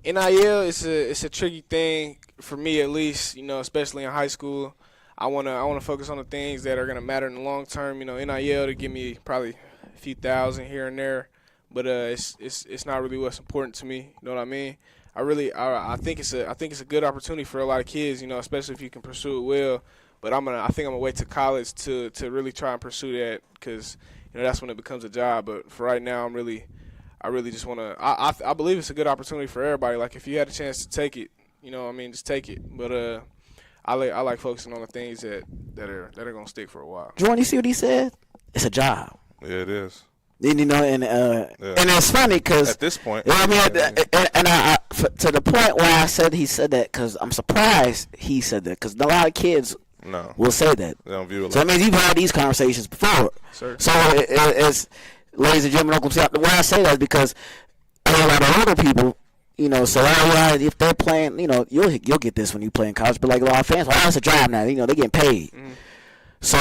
NIL is a tricky thing for me, at least. Especially in high school. I wanna focus on the things that are gonna matter in the long term. NIL to give me probably a few thousand here and there, but it's not really what's important to me. You know what I mean? I think it's a good opportunity for a lot of kids. Especially if you can pursue it well. But I think I'm gonna wait to college to really try and pursue that because that's when it becomes a job. But for right now, I really just wanna. I believe it's a good opportunity for everybody. Like if you had a chance to take it, just take it. But I like focusing on the things that are gonna stick for a while. Jordan, you see what he said? It's a job. Yeah, it is. And and it's funny because at this point, I to the point where he said that because I'm surprised he said that because a lot of kids will say that. They don't view it. So that means you've had these conversations before. Sir. So it's ladies and gentlemen, why I say that is because a lot of older people. So if they're playing, you'll get this when you play in college. But like a lot of fans, it's a job now. They're getting paid. Mm-hmm. So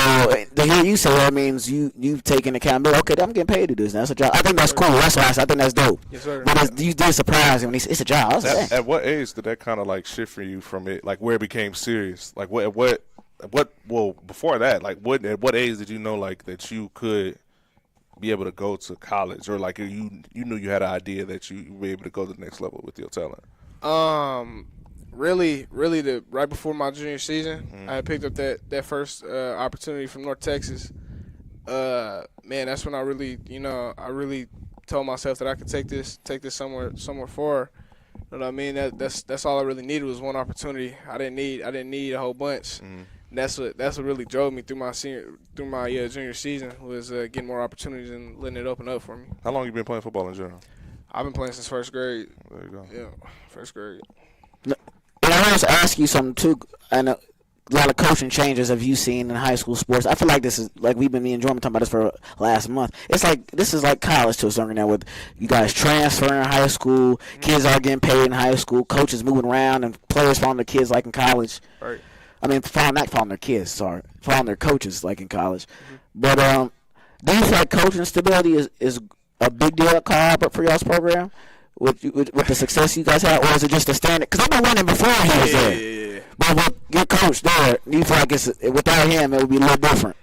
to hear you say that means you've taken accountability. Okay, I'm getting paid to do this. That's a job. I think that's cool. That's why I think that's dope. Yes, sir. But you did surprise him when he said it's a job. At what age did that kind of like shift for you from it, like where it became serious? Like what? Well, before that, like at what age did you know like that you could be able to go to college, or like you knew you had an idea that you would be able to go to the next level with your talent? Really, right before my junior season, I had picked up that first opportunity from North Texas. Man, that's when I really told myself that I could take this somewhere far. You know what I mean? That's all I really needed was one opportunity. I didn't need a whole bunch. Mm-hmm. That's what really drove me through my junior season was getting more opportunities and letting it open up for me. How long you been playing football in general? I've been playing since first grade. There you go. Yeah, first grade. And I want to ask you something too. And a lot of coaching changes have you seen in high school sports? I feel like this is like me and Jordan talking about this for last month. It's like this is like college to a certain extent with you guys transferring in high school, kids are getting paid in high school, coaches moving around, and players following their kids like in college. Right. I mean, not following their kids, sorry. Following their coaches like in college. Mm-hmm. But do you feel like coaching stability is a big deal at Carl Albert for y'all's program with the success you guys had, or is it just a standard? Because I've been winning before he was there. Yeah. But with your coach there, do you feel like without him it would be a little different?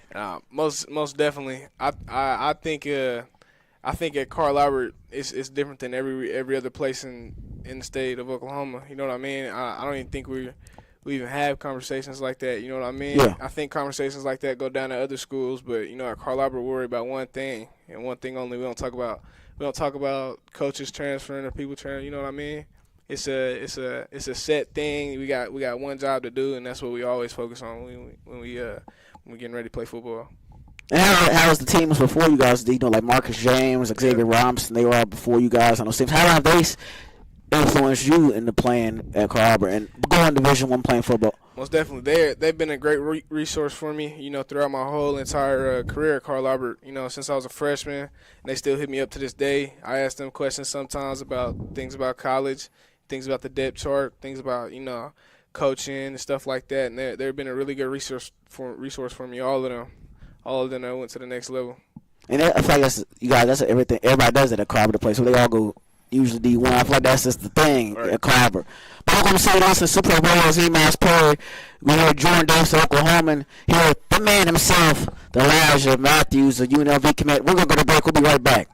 Most definitely. I think at Carl Albert it's different than every other place in the state of Oklahoma. You know what I mean? I don't even think we even have conversations like that. You know what I mean? Yeah. I think conversations like that go down to other schools, but at Carl Albert we worry about one thing and one thing only. We don't talk about coaches transferring or people transferring. You know what I mean? It's a set thing. We got one job to do, and that's what we always focus on when we getting ready to play football. And how was the teams before you guys? Like Marcus James, Xavier Robinson, they were all before you guys on those teams. How have they influenced you into playing at Carl Albert and going Division I playing football? Most definitely. They've been a great resource for me, throughout my whole entire career at Carl Albert. Since I was a freshman, and they still hit me up to this day. I ask them questions sometimes about things about college, things about the depth chart, things about, coaching and stuff like that. And they've been a really good resource for me, all of them that went to the next level. And I feel like that's everything. Everybody does it at Carl Albert, so they all go usually D1. I feel like that's just the thing at Carl Albert. But I'm going to say this in SuperPrep Podcast, Mass Perry. We hear Jordan Davis of Oklahoma. Here, the man himself, the Elijah Matthews, the UNLV commit. We're going to go to break. We'll be right back.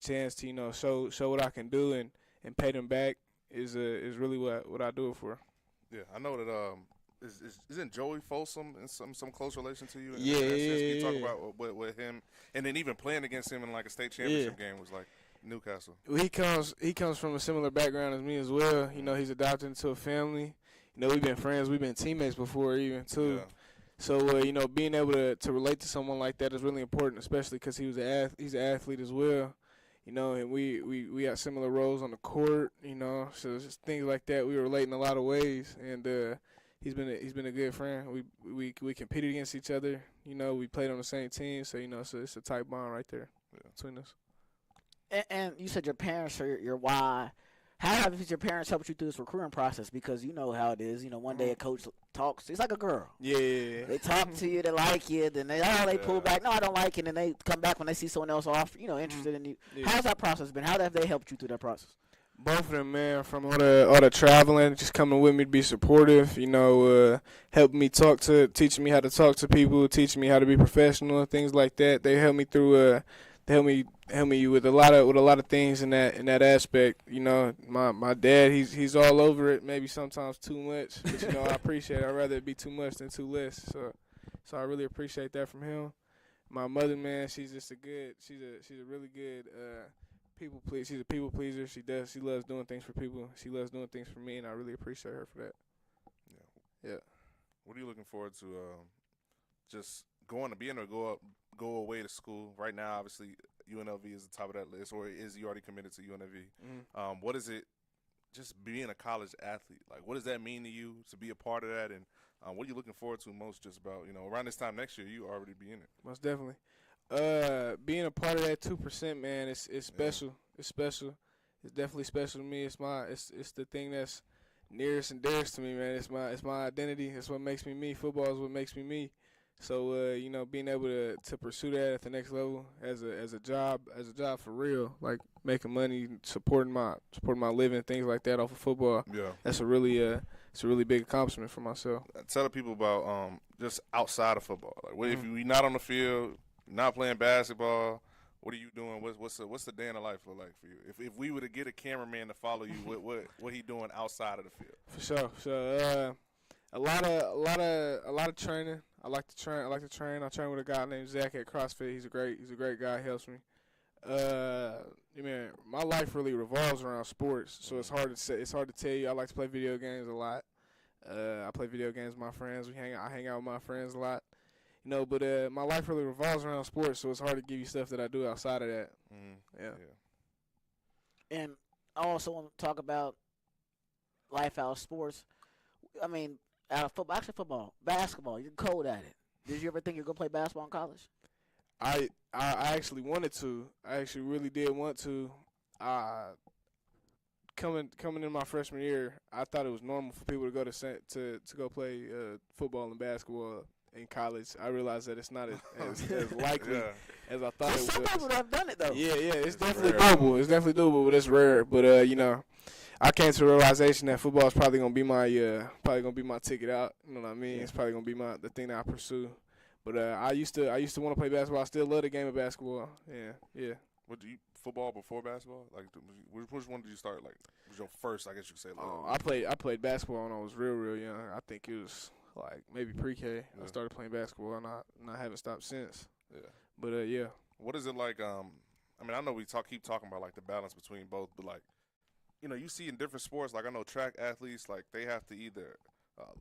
chance to show what I can do and pay them back is really what I do it for. Yeah, I know that isn't Joey Folsom in some close relation to you? Yeah, Can you yeah. talk about with him, and then even playing against him in like a state championship game was like Newcastle. Well, he comes from a similar background as me as well. You know, he's adopted into a family. You know, we've been friends, we've been teammates before even too. Yeah. So you know, being able to relate to someone like that is really important, especially because he's an athlete as well. You know, and we got similar roles on the court. You know, so it's just things like that. We relate in a lot of ways, and he's been a good friend. We competed against each other. You know, we played on the same team, so you know, so it's a tight bond right there between us. And you said your parents are your why. How have your parents helped you through this recruiting process? Because you know how it is. You know, one day a coach talks. It's like a girl. Yeah. They talk to you, they like you, then they pull back. No, I don't like it, and then they come back when they see someone else off. You know, interested in you. Yeah. How's that process been? How have they helped you through that process? Both of them, man, from all the traveling, just coming with me to be supportive, you know, helping me teaching me how to talk to people, teaching me how to be professional and things like that. They helped me through, help me with a lot of things in that aspect. You know, my dad, he's all over it, maybe sometimes too much, but you know, I appreciate it. I'd rather it be too much than too less. So I really appreciate that from him. My mother, man, she's a really good people pleaser. She's a people pleaser. She loves doing things for people. She loves doing things for me, and I really appreciate her for that. Yeah. What are you looking forward to? Just being able to go away to school right now. Obviously, UNLV is the top of that list, or is you already committed to UNLV? Mm-hmm. What is it? Just being a college athlete, like what does that mean to you to be a part of that, and what are you looking forward to most? Just about around this time next year, you already be in it. Most definitely. Being a part of that 2%, man, it's special. It's special. It's definitely special to me. It's the thing that's nearest and dearest to me, man. It's my identity. It's what makes me me. Football is what makes me me. So being able to pursue that at the next level as a job for real, like making money, supporting my living, things like that off of football. Yeah, that's a really big accomplishment for myself. Tell the people about just outside of football. Like, what if you're not on the field, not playing basketball? What are you doing? What's the day in the life look like for you? If we were to get a cameraman to follow you, what he doing outside of the field? For sure. So a lot of training. I like to train. I train with a guy named Zach at CrossFit. He's a great guy. He helps me. My life really revolves around sports, so it's hard to tell you. I like to play video games a lot. I play video games with my friends. I hang out with my friends a lot. You know, but my life really revolves around sports, so it's hard to give you stuff that I do outside of that. Yeah. And I also want to talk about life out of sports. I mean, out of football, actually football, basketball. You're cold at it. Did you ever think you're gonna play basketball in college? I actually wanted to. I actually really did want to. Coming in my freshman year, I thought it was normal for people to go to go play football and basketball in college. I realized that it's not as likely as I thought it was. Some people have done it though. Yeah, it's definitely doable. It's definitely doable, but it's rare. But I came to the realization that football is probably gonna be my ticket out. You know what I mean? It's probably gonna be the thing that I pursue. But I used to want to play basketball. I still love the game of basketball. Yeah. What do you football before basketball? Like, which one did you start? Like, was your first? I guess you could say. I played basketball when I was real young. I think it was like maybe pre-K. Yeah. I started playing basketball, and I haven't stopped since. Yeah. But yeah. What is it like? I know we keep talking about like the balance between both, but like, you see in different sports, like I know track athletes, like they have to either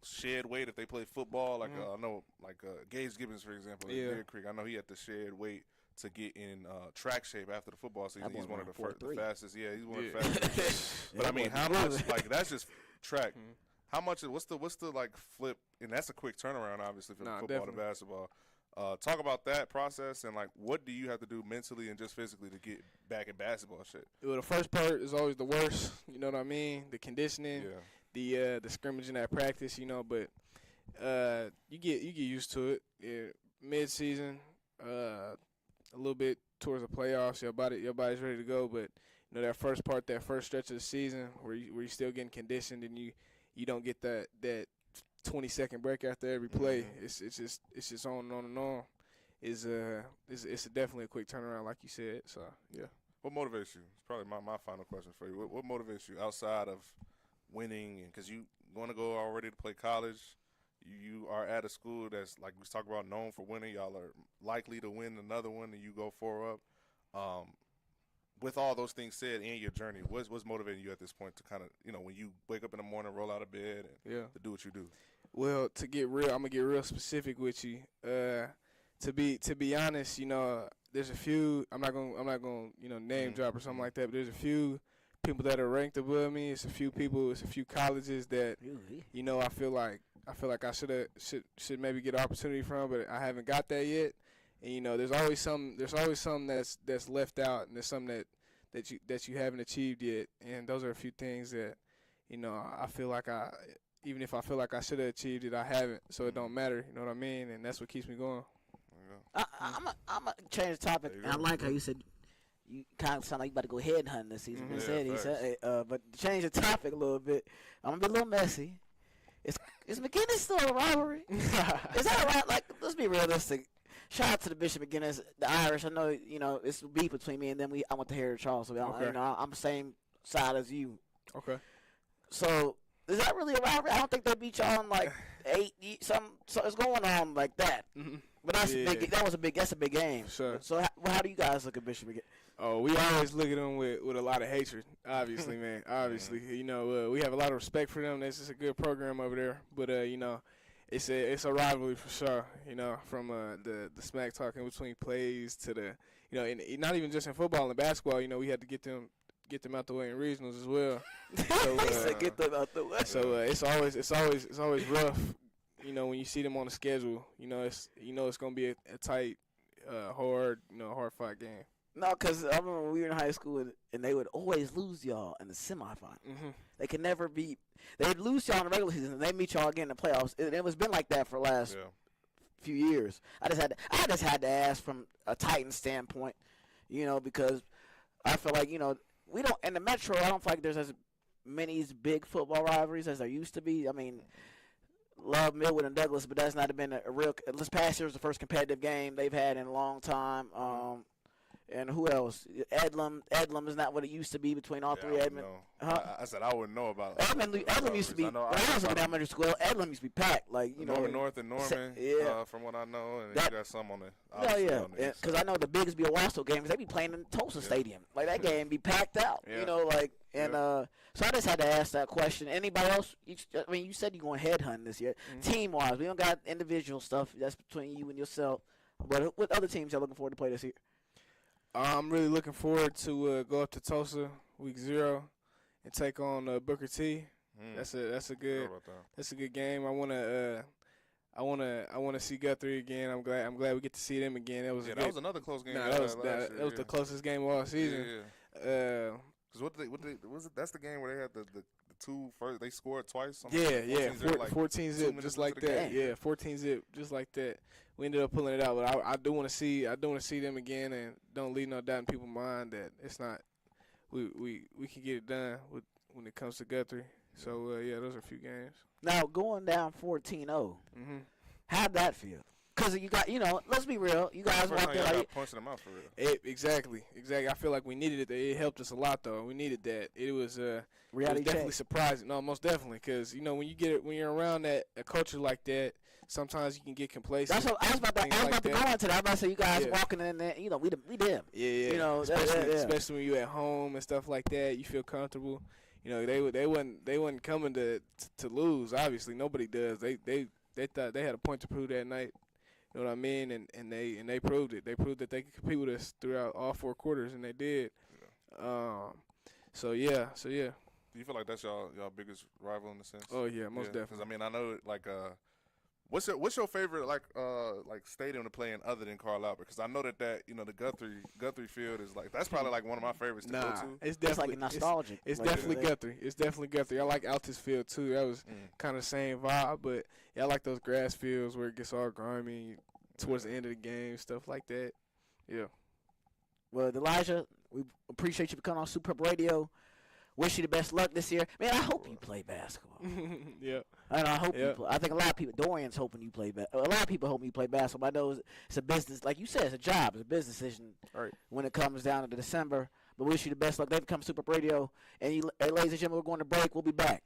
shed weight if they play football. Like I know, like Gage Gibbons, for example, in Deer Creek. I know he had to shed weight to get in track shape after the football season. He's one of the fastest. Yeah, he's one of the fastest. But I mean, how much? Like that's just track. How much? What's the like flip? And that's a quick turnaround, obviously, from football to basketball. Talk about that process and like what do you have to do mentally and just physically to get back in basketball shit? Well, the first part is always the worst. You know what I mean? The conditioning, the scrimmaging at practice. But you get used to it. Yeah, mid-season, a little bit towards the playoffs, your body's ready to go. But that first part, that first stretch of the season where you're still getting conditioned and you don't get that 20-second break after every play. It's just on and on and on. It's definitely a quick turnaround, like you said. So yeah. What motivates you? It's probably my final question for you. What motivates you outside of winning? Because you want to go already to play college. you are at a school that's, like we talk about, known for winning. Y'all are likely to win another one, and you go 4 up. With all those things said in your journey, what's motivating you at this point to kind of, when you wake up in the morning, roll out of bed, and to do what you do? Well, to get real, I'm gonna get real specific with you. To be honest, there's a few. I'm not gonna name drop or something like that. But there's a few people that are ranked above me. It's a few people. It's a few colleges that I feel like I should maybe get an opportunity from, but I haven't got that yet. And there's always some that's left out, and there's some that you haven't achieved yet. And those are a few things that I feel like even if I feel like I should have achieved it, I haven't. So it don't matter. You know what I mean? And that's what keeps me going. I'm a change the topic. And I like how you said you kind of sound like you about to go headhunting this season. But to change the topic a little bit, I'm gonna be a little messy. Is McGinnis still a rivalry? Is that right? Like, let's be realistic. Shout out to the Bishop McGinnis, the Irish. I know it's a beef between me and them. I went to Heritage Charles, so I'm the same side as you. Okay. So is that really a rivalry? I don't think they beat y'all in like 8. So it's going on like that. Mm-hmm. But that's a big game. Sure. So how do you guys look at Bishop McGinnis? Oh, we always look at them with a lot of hatred. Obviously, man. Obviously, we have a lot of respect for them. This is a good program over there. But it's a rivalry for sure. From the smack talking between plays to the and not even just in football and basketball. We had to get them out the way in regionals as well. So, get them out the way. So it's always rough. When you see them on the schedule, it's gonna be a tight, hard fought game. No, because I remember when we were in high school and they would always lose y'all in the semifinal. Mm-hmm. They could never beat. They would lose y'all in the regular season and they meet y'all again in the playoffs. It was been like that for the last few years. I just had to ask from a Titan standpoint, because I feel like we don't in the Metro. I don't feel like there's as many big football rivalries as there used to be. I mean, love Millwood and Douglas, but that's not been a real. This past year was the first competitive game they've had in a long time. And who else? Edlum is not what it used to be between all three. Edmond. I said I wouldn't know about Edlum used to be. When I was in elementary school, Edlum used to be packed. Like North and Norman. From what I know, and you got some on the. Because I know the biggest Owasso games they be playing in Tulsa Stadium. Like that game be packed out. So I just had to ask that question. Anybody else? You said you're going headhunting this year. Mm-hmm. Team wise, we don't got individual stuff. That's between you and yourself. But what other teams y'all looking forward to play this year? I'm really looking forward to go up to Tulsa week 0 and take on Booker T. That's a good game. I wanna see Guthrie again. I'm glad we get to see them again. That was another close game. That was the closest game of all season. Because that's the game where they had the two first. They scored twice. 14 zip, just like that. Yeah, 14 zip, just like that. We ended up pulling it out, but I do want to see them again, and don't leave no doubt in people's mind that it's not. We can get it done when it comes to Guthrie. So those are a few games. Now going down 14-0, how'd that feel? Because you got, let's be real. You guys walked in like punching them out for real. Exactly. I feel like we needed it. It helped us a lot, though. We needed that. It was definitely surprising. No, most definitely. Because when you're around a culture like that, sometimes you can get complacent. That's what I was about to go into that. I was about to say you guys walking in there. We them. Yeah. Especially when you're at home and stuff like that, you feel comfortable. They wasn't coming to lose. Obviously, nobody does. They thought they had a point to prove that night. You know what I mean? And they proved it. They proved that they could compete with us throughout all 4 quarters, and they did. So yeah. Do you feel like that's y'all biggest rival in a sense? Oh yeah, most definitely. Because I know what's your favorite stadium to play in other than Carlisle? Because I know that the Guthrie Field is that's probably one of my favorites to go to. It's definitely nostalgic. It's definitely Guthrie. It's definitely Guthrie. I like Altus Field too. That was kind of the same vibe, but I like those grass fields where it gets all grimy towards the end of the game, stuff like that. Yeah. Well, Elijah, we appreciate you for coming on SuperPrep Radio. Wish you the best luck this year. Man, I hope you play basketball. Yeah. And I hope you play. I think a lot of people, Dorian's hoping you play basketball. A lot of people hope you play basketball. I know it's a business. Like you said, it's a job. It's a business decision when it comes down to December. But wish you the best luck. They've come SuperPrep Radio. And ladies and gentlemen, we're going to break. We'll be back.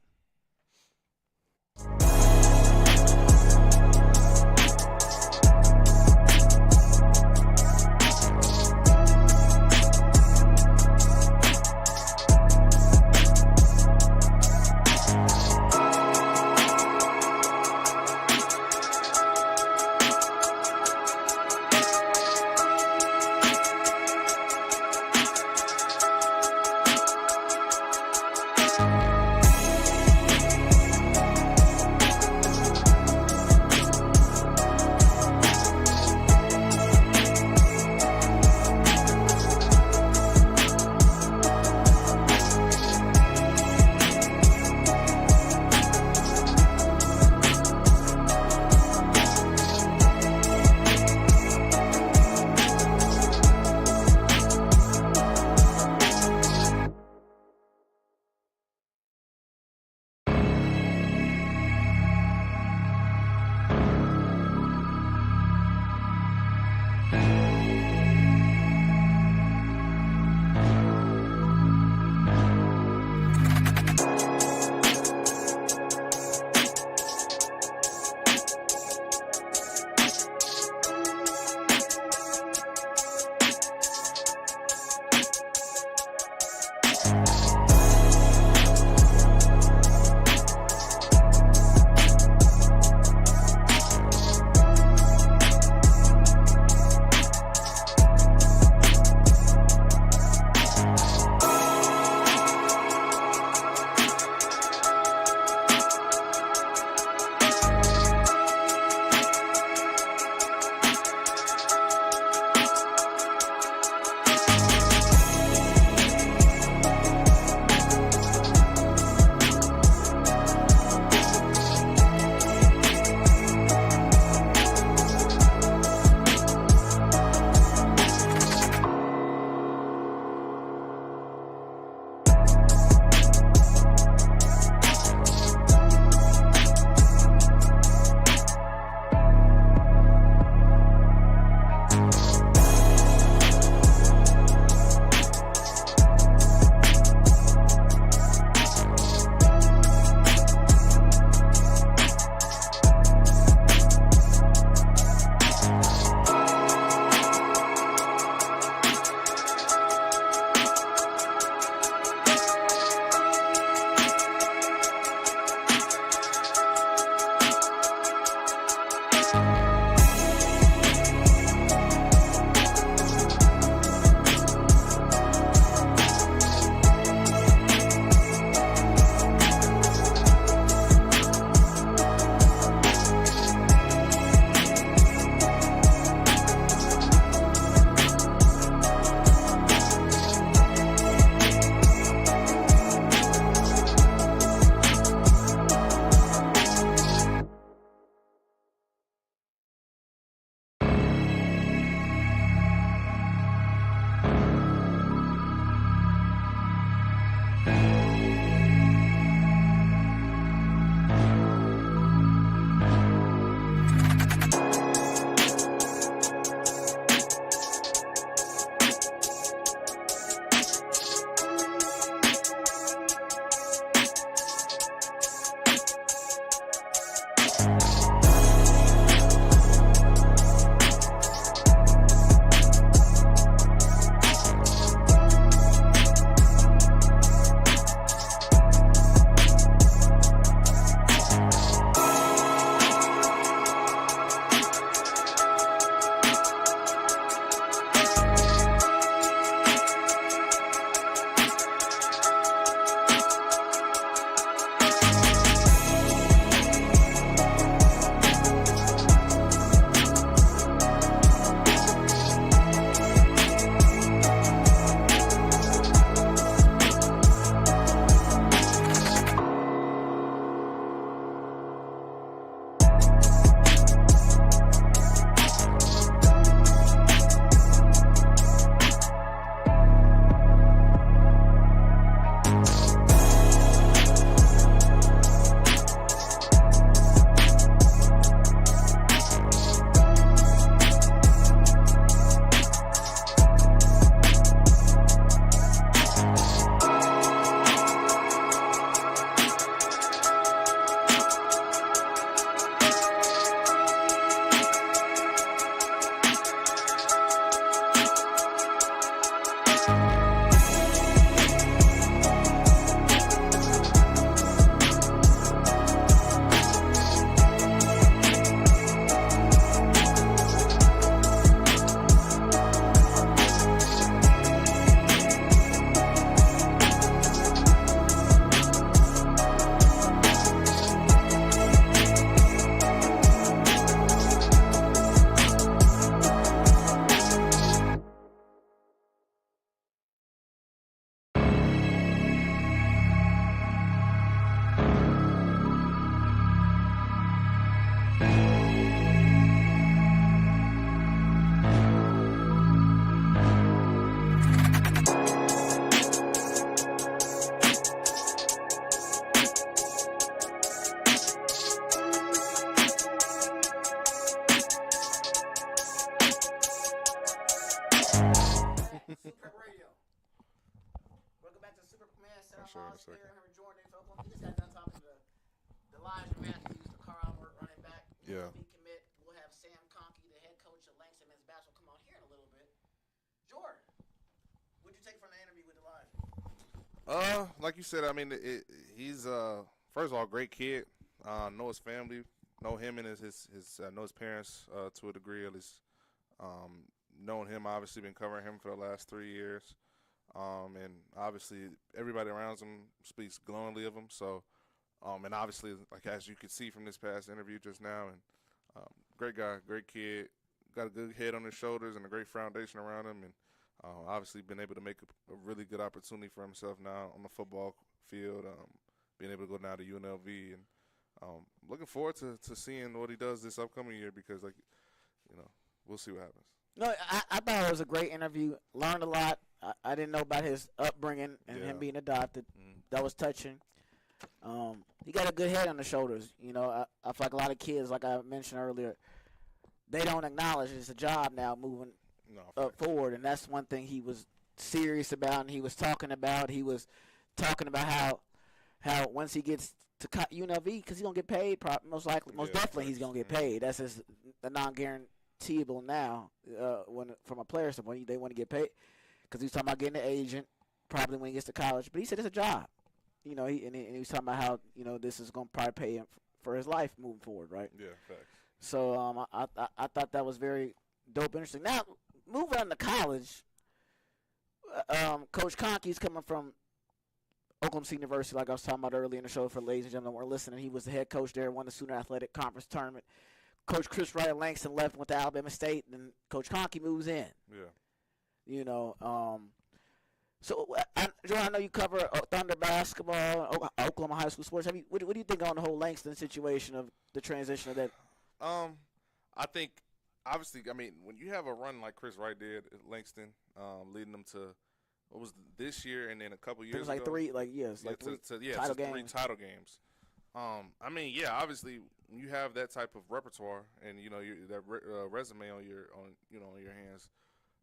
SuperPrep Radio. Welcome back to SuperPrep Man. Sarah Sure, Moss, sure. Aaron Henry Jordan. We just got done talking to the Elijah Matthews, the Carl running back. Yeah. Commit. We'll have Sam Conkey, the head coach of Langston men's basketball, come on here in a little bit. Jordan, what'd you take from the interview with Elijah? Like you said, I mean, he's first of all, great kid. Know his family, know him and his know his parents to a degree at least. Known him, obviously been covering him for the last 3 years, and obviously everybody around him speaks glowingly of him. So, and obviously, like as you could see from this past interview just now, and great guy, great kid, got a good head on his shoulders and a great foundation around him, and obviously been able to make a really good opportunity for himself now on the football field, being able to go now to UNLV, and looking forward to seeing what he does this upcoming year because, like, you know, we'll see what happens. No, I thought it was a great interview. Learned a lot. I didn't know about his upbringing and him being adopted. That was touching. He got a good head on the shoulders. You know, I feel like a lot of kids, like I mentioned earlier, they don't acknowledge it's a job now moving forward, and that's one thing he was serious about and he was talking about. He was talking about how once he gets to UNLV, because he's going to get paid, most definitely he's going to get paid. That's just the non-guaranteeable now from a player standpoint. They want to get paid because he was talking about getting an agent probably when he gets to college. But he said it's a job. You know, he was talking about how, you know, this is going to probably pay him for his life moving forward, right? Yeah, facts. So I thought that was very dope, interesting. Now, moving on to college, Coach Conkey's coming from Oklahoma State University, like I was talking about earlier in the show for ladies and gentlemen who are listening. He was the head coach there, won the Student Athletic Conference Tournament. Coach Chris Wright of Langston left, went to Alabama State, and Coach Conkey moves in. Yeah. You know, so, Joe, I know you cover Thunder basketball, Oklahoma high school sports. What do you think on the whole Langston situation of the transition of that? I think, obviously, I mean, when you have a run like Chris Wright did at Langston, leading them to, what was this year and then a couple years ago? Three title games. I mean, yeah, obviously, when you have that type of repertoire and, you know, that resume on your hands,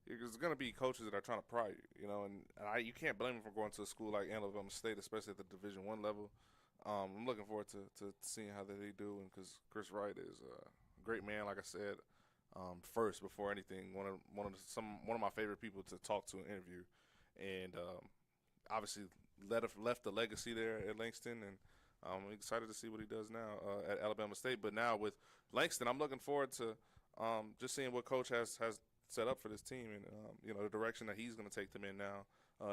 there's going to be coaches that are trying to pry you, you know, and you can't blame them for going to a school like Alabama State, especially at the Division I level. I'm looking forward to seeing how they do, and because Chris Wright is a great man, like I said, first before anything, one of my favorite people to talk to and interview, and obviously left a legacy there at Langston, and I'm excited to see what he does now at Alabama State. But now with Langston, I'm looking forward to just seeing what Coach has set up for this team, and you know, the direction that he's going to take them in now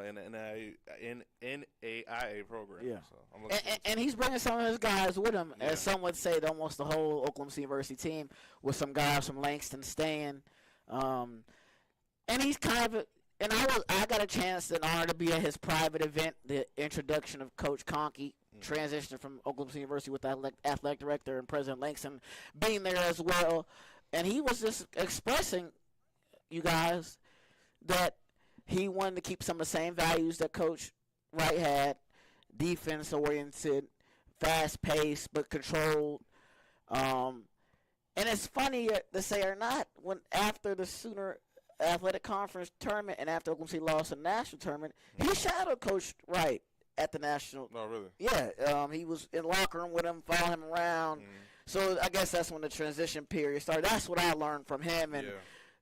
in an NAIA program. Yeah, so I'm looking and he's bringing some of his guys with him, as some would say, almost the whole Oklahoma State University team, with some guys from Langston staying. And he's kind of and I got a chance and honor to be at his private event, the introduction of Coach Conkey, transitioning from Oklahoma State University with the athletic director and President Langston being there as well. And he was just expressing, you guys, that he wanted to keep some of the same values that Coach Wright had, defense-oriented, fast-paced, but controlled. And it's funny to say or not, when after the Sooner Athletic Conference tournament and after Oklahoma State lost the national tournament, he shadowed Coach Wright at the national. Oh, really? Yeah, he was in the locker room with him, following him around. So I guess that's when the transition period started. That's what I learned from him. And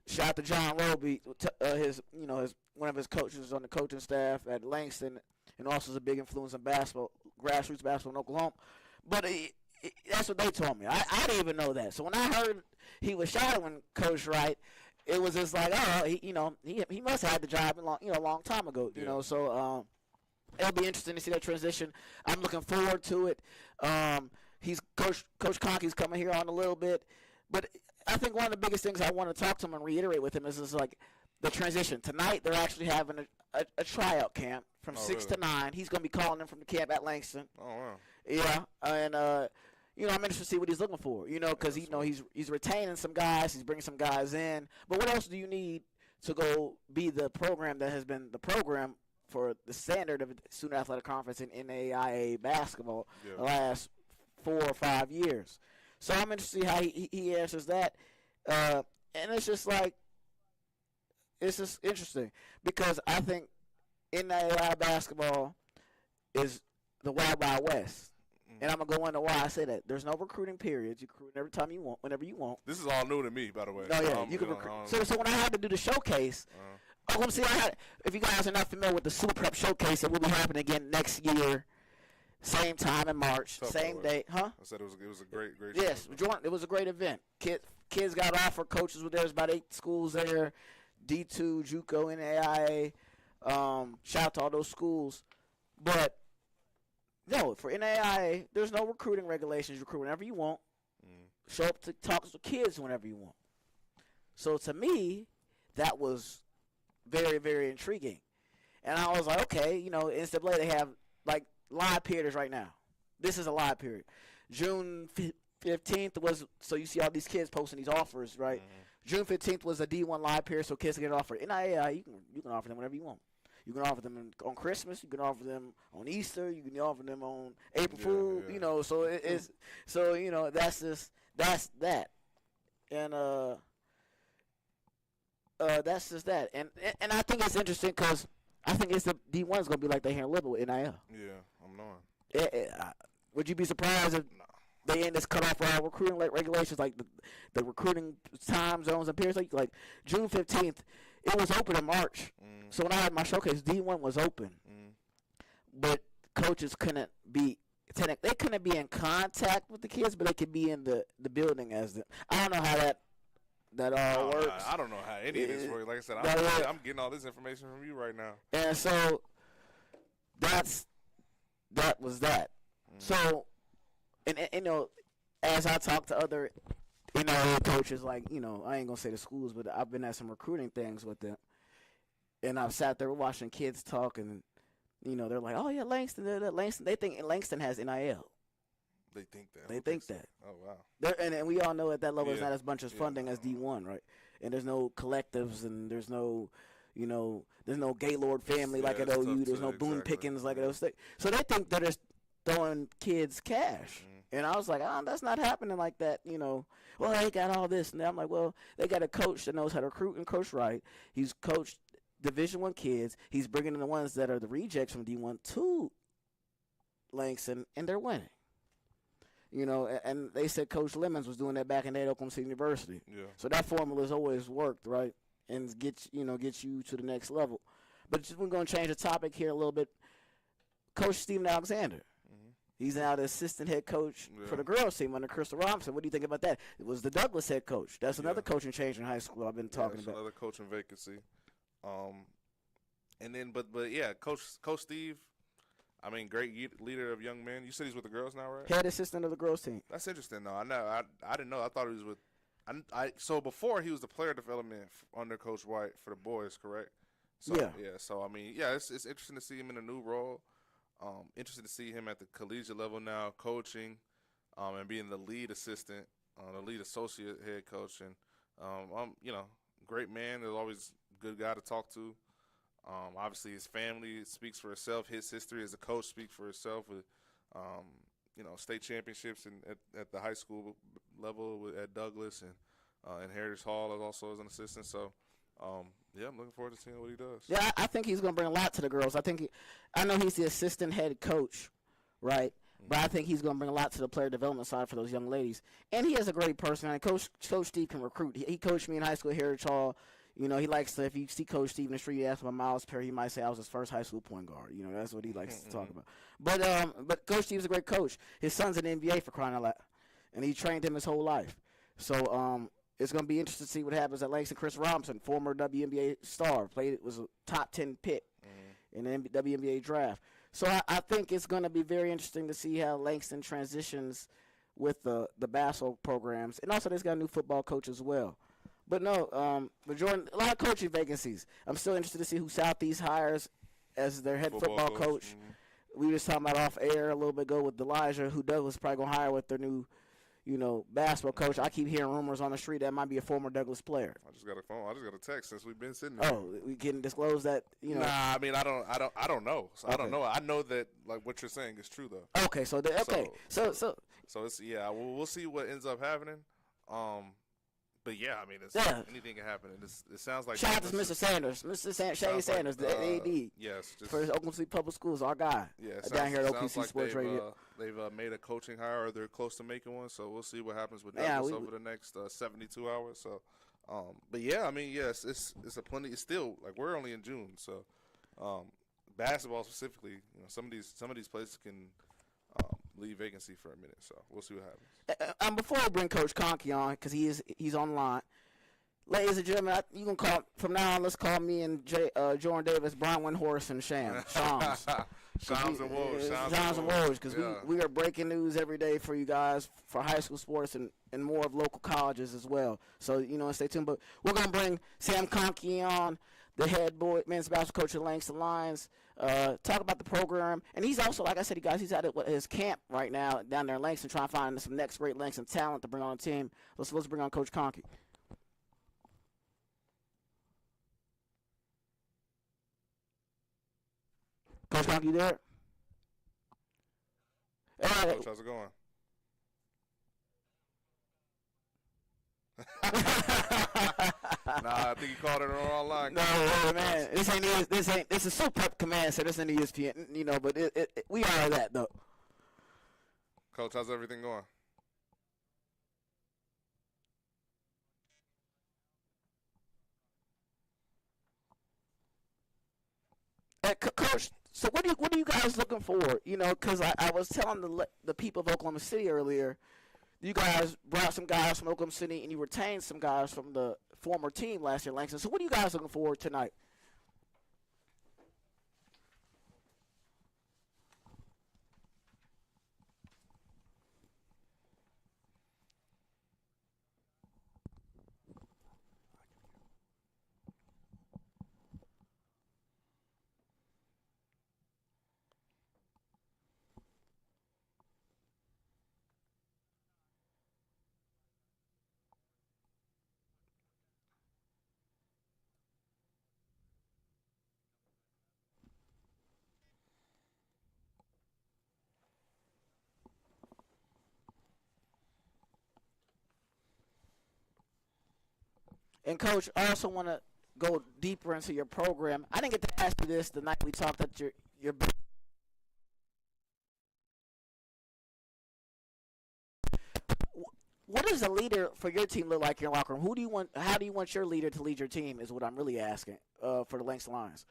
shout out to John Roby, one of his coaches on the coaching staff at Langston, and also is a big influence in basketball, grassroots basketball in Oklahoma. But that's what they told me. I didn't even know that. So when I heard he was shadowing Coach Wright, it was just like, he must have had the job a long time ago. You know, so it'll be interesting to see that transition. I'm looking forward to it. He's Coach Conkey's coming here on a little bit, but I think one of the biggest things I want to talk to him and reiterate with him is like the transition. Tonight they're actually having a tryout camp from 6 to 9. He's going to be calling them from the camp at Langston. Oh wow. Yeah, and I'm interested to see what he's looking for. You know, because he's retaining some guys, he's bringing some guys in. But what else do you need to go be the program that has been the program for the standard of the Student Athletic Conference in NAIA basketball the last 4 or 5 years? So I'm interested to see how he answers that. And it's just like, it's just interesting because I think NAIA basketball is the Wild Wild West. And I'm going to go into why I say that. There's no recruiting periods. You recruit every time you want, whenever you want. This is all new to me, by the way. Oh, yeah. You can recruit. So when I had to do the showcase, if you guys are not familiar with the SuperPrep Showcase, it will be happening again next year, same time in March, same day. Huh? I said it was a great Yes, it was a great event. Kids got offered. Coaches were there. There's about 8 schools there. D2, JUCO, NAIA. Shout out to all those schools. But no, for NAIA, there's no recruiting regulations. You recruit whenever you want. Show up to talk to kids whenever you want. So to me, that was very, very intriguing. And I was like, okay, NCAA, they have like live periods right now. This is a live period. June 15th was, so you see all these kids posting these offers, right? June 15th was a D1 live period, so kids can get offered. NAIA, you can offer them whenever you want. You can offer them on Christmas. You can offer them on Easter. You can offer them on April Fool. So it's that's that, and that's just that. And I think it's interesting because I think it's the D1 is gonna be like they here in Liberal with NIL. Yeah, I'm knowing. Would you be surprised if they ain't this cut off for our recruiting regulations, like the recruiting time zones and periods, like June 15th? It was open in March. So when I had my showcase, D1 was open. But coaches couldn't be in contact with the kids, but they could be in the building as the. I don't know how that all works. I don't know how any of this works. Like I said, I'm getting all this information from you right now. And so that was that. So, and as I talk to other coaches, like, I ain't going to say the schools, but I've been at some recruiting things with them. And I've sat there watching kids talk, and, they're like, oh, yeah, Langston. They think Langston has NIL. They think that. They think that. Oh, wow. And we all know at that level it's not as much as funding as D1, right? And there's no collectives, and there's no, there's no Gaylord family like at OU. There's no Boone Pickens like at OU. So they think they're just throwing kids cash. And I was like, that's not happening like that, Well, they got all this. And I'm like, well, they got a coach that knows how to recruit and coach right. He's coached Division I kids. He's bringing in the ones that are the rejects from D1 to Langston, and they're winning. And they said Coach Lemons was doing that back in the day at Oklahoma State University. Yeah. So that formula's always worked, right? And gets you to the next level. But we're going to change the topic here a little bit. Coach Steven Alexander. He's now the assistant head coach for the girls team under Crystal Robinson. What do you think about that? It was the Douglas head coach. That's another coaching change in high school I've been talking about. Another coaching vacancy. And then, but yeah, Coach Steve, I mean, great leader of young men. You said he's with the girls now, right? Head assistant of the girls team. That's interesting, though. I know. I didn't know. I thought he was with. So before he was the player development under Coach White for the boys, correct? So, yeah. So I mean, yeah, it's interesting to see him in a new role. Interested to see him at the collegiate level now, coaching, and being the lead assistant, the lead associate head coach, and great man. There's always a good guy to talk to. Obviously, his family speaks for itself. His history as a coach speaks for itself. With state championships at the high school level at Douglas and Heritage Hall also as an assistant. So. I'm looking forward to seeing what he does. Yeah, I think he's going to bring a lot to the girls. I know he's the assistant head coach, right? But I think he's going to bring a lot to the player development side for those young ladies. And he has a great personality. Coach Steve can recruit. He coached me in high school at Heritage Hall. He likes to, if you see Coach Steve in the street, you ask about Miles Perry, he might say I was his first high school point guard. That's what he likes to talk about. But Coach Steve's a great coach. His son's in the NBA for crying out loud. And he trained him his whole life. So, it's going to be interesting to see what happens at Langston. Chris Robinson, former WNBA star, was a top 10 pick in the WNBA draft. So I think it's going to be very interesting to see how Langston transitions with the basketball programs. And also, they've got a new football coach as well. But no, but Jordan, a lot of coaching vacancies. I'm still interested to see who Southeast hires as their head football coach. We were just talking about off air a little bit ago with Elijah, who Douglas probably going to hire with their new basketball coach. I keep hearing rumors on the street that might be a former Douglas player. I just got a phone. I just got a text since we've been sitting there. Oh, we can disclose that. Nah, I mean, I don't know. So okay. I don't know. I know that what you're saying is true though. Okay, so So it's we'll see what ends up happening. But yeah, I mean, anything can happen. And it sounds like shout out to Mr. Sanders, Shane Sanders, the AD. Yes, for Oklahoma City Public Schools, our guy. Yeah, down here at OKC Sports Radio. They've made a coaching hire, or they're close to making one. So we'll see what happens with Douglas over the next 72 hours. So, but yeah, I mean, yes, it's a plenty. It's still like we're only in June, so basketball specifically, some of these places can leave vacancy for a minute. So we'll see what happens. Before I bring Coach Conkey on, because he's online. Ladies and gentlemen, you can call from now on. Let's call me and Jordan Davis, Brian Windhorse, and Shams. Shams and Woj, because we are breaking news every day for you guys for high school sports and more of local colleges as well. So stay tuned. But we're gonna bring Sam Conkey on, the head men's basketball coach at Langston Lions. Talk about the program, and he's also, like I said, he's at his camp right now down there in Langston, trying to find some next great Langston talent to bring on the team. Let's bring on Coach Conkey. Coach Conkey, you there? Coach, how's it going? Nah, I think you called it on line. No, man, this is SuperPrep Command, so this ain't ESPN, but we are that though. Coach, how's everything going? Coach, so what are you guys looking for? Because I was telling the people of Oklahoma City earlier, you guys brought some guys from Oklahoma City and you retained some guys from the former team last year, Langston. So what are you guys looking for tonight? And, Coach, I also want to go deeper into your program. I didn't get to ask you this the night we talked at your what does a leader for your team look like in your locker room? How do you want your leader to lead your team is what I'm really asking for the Langston Lions.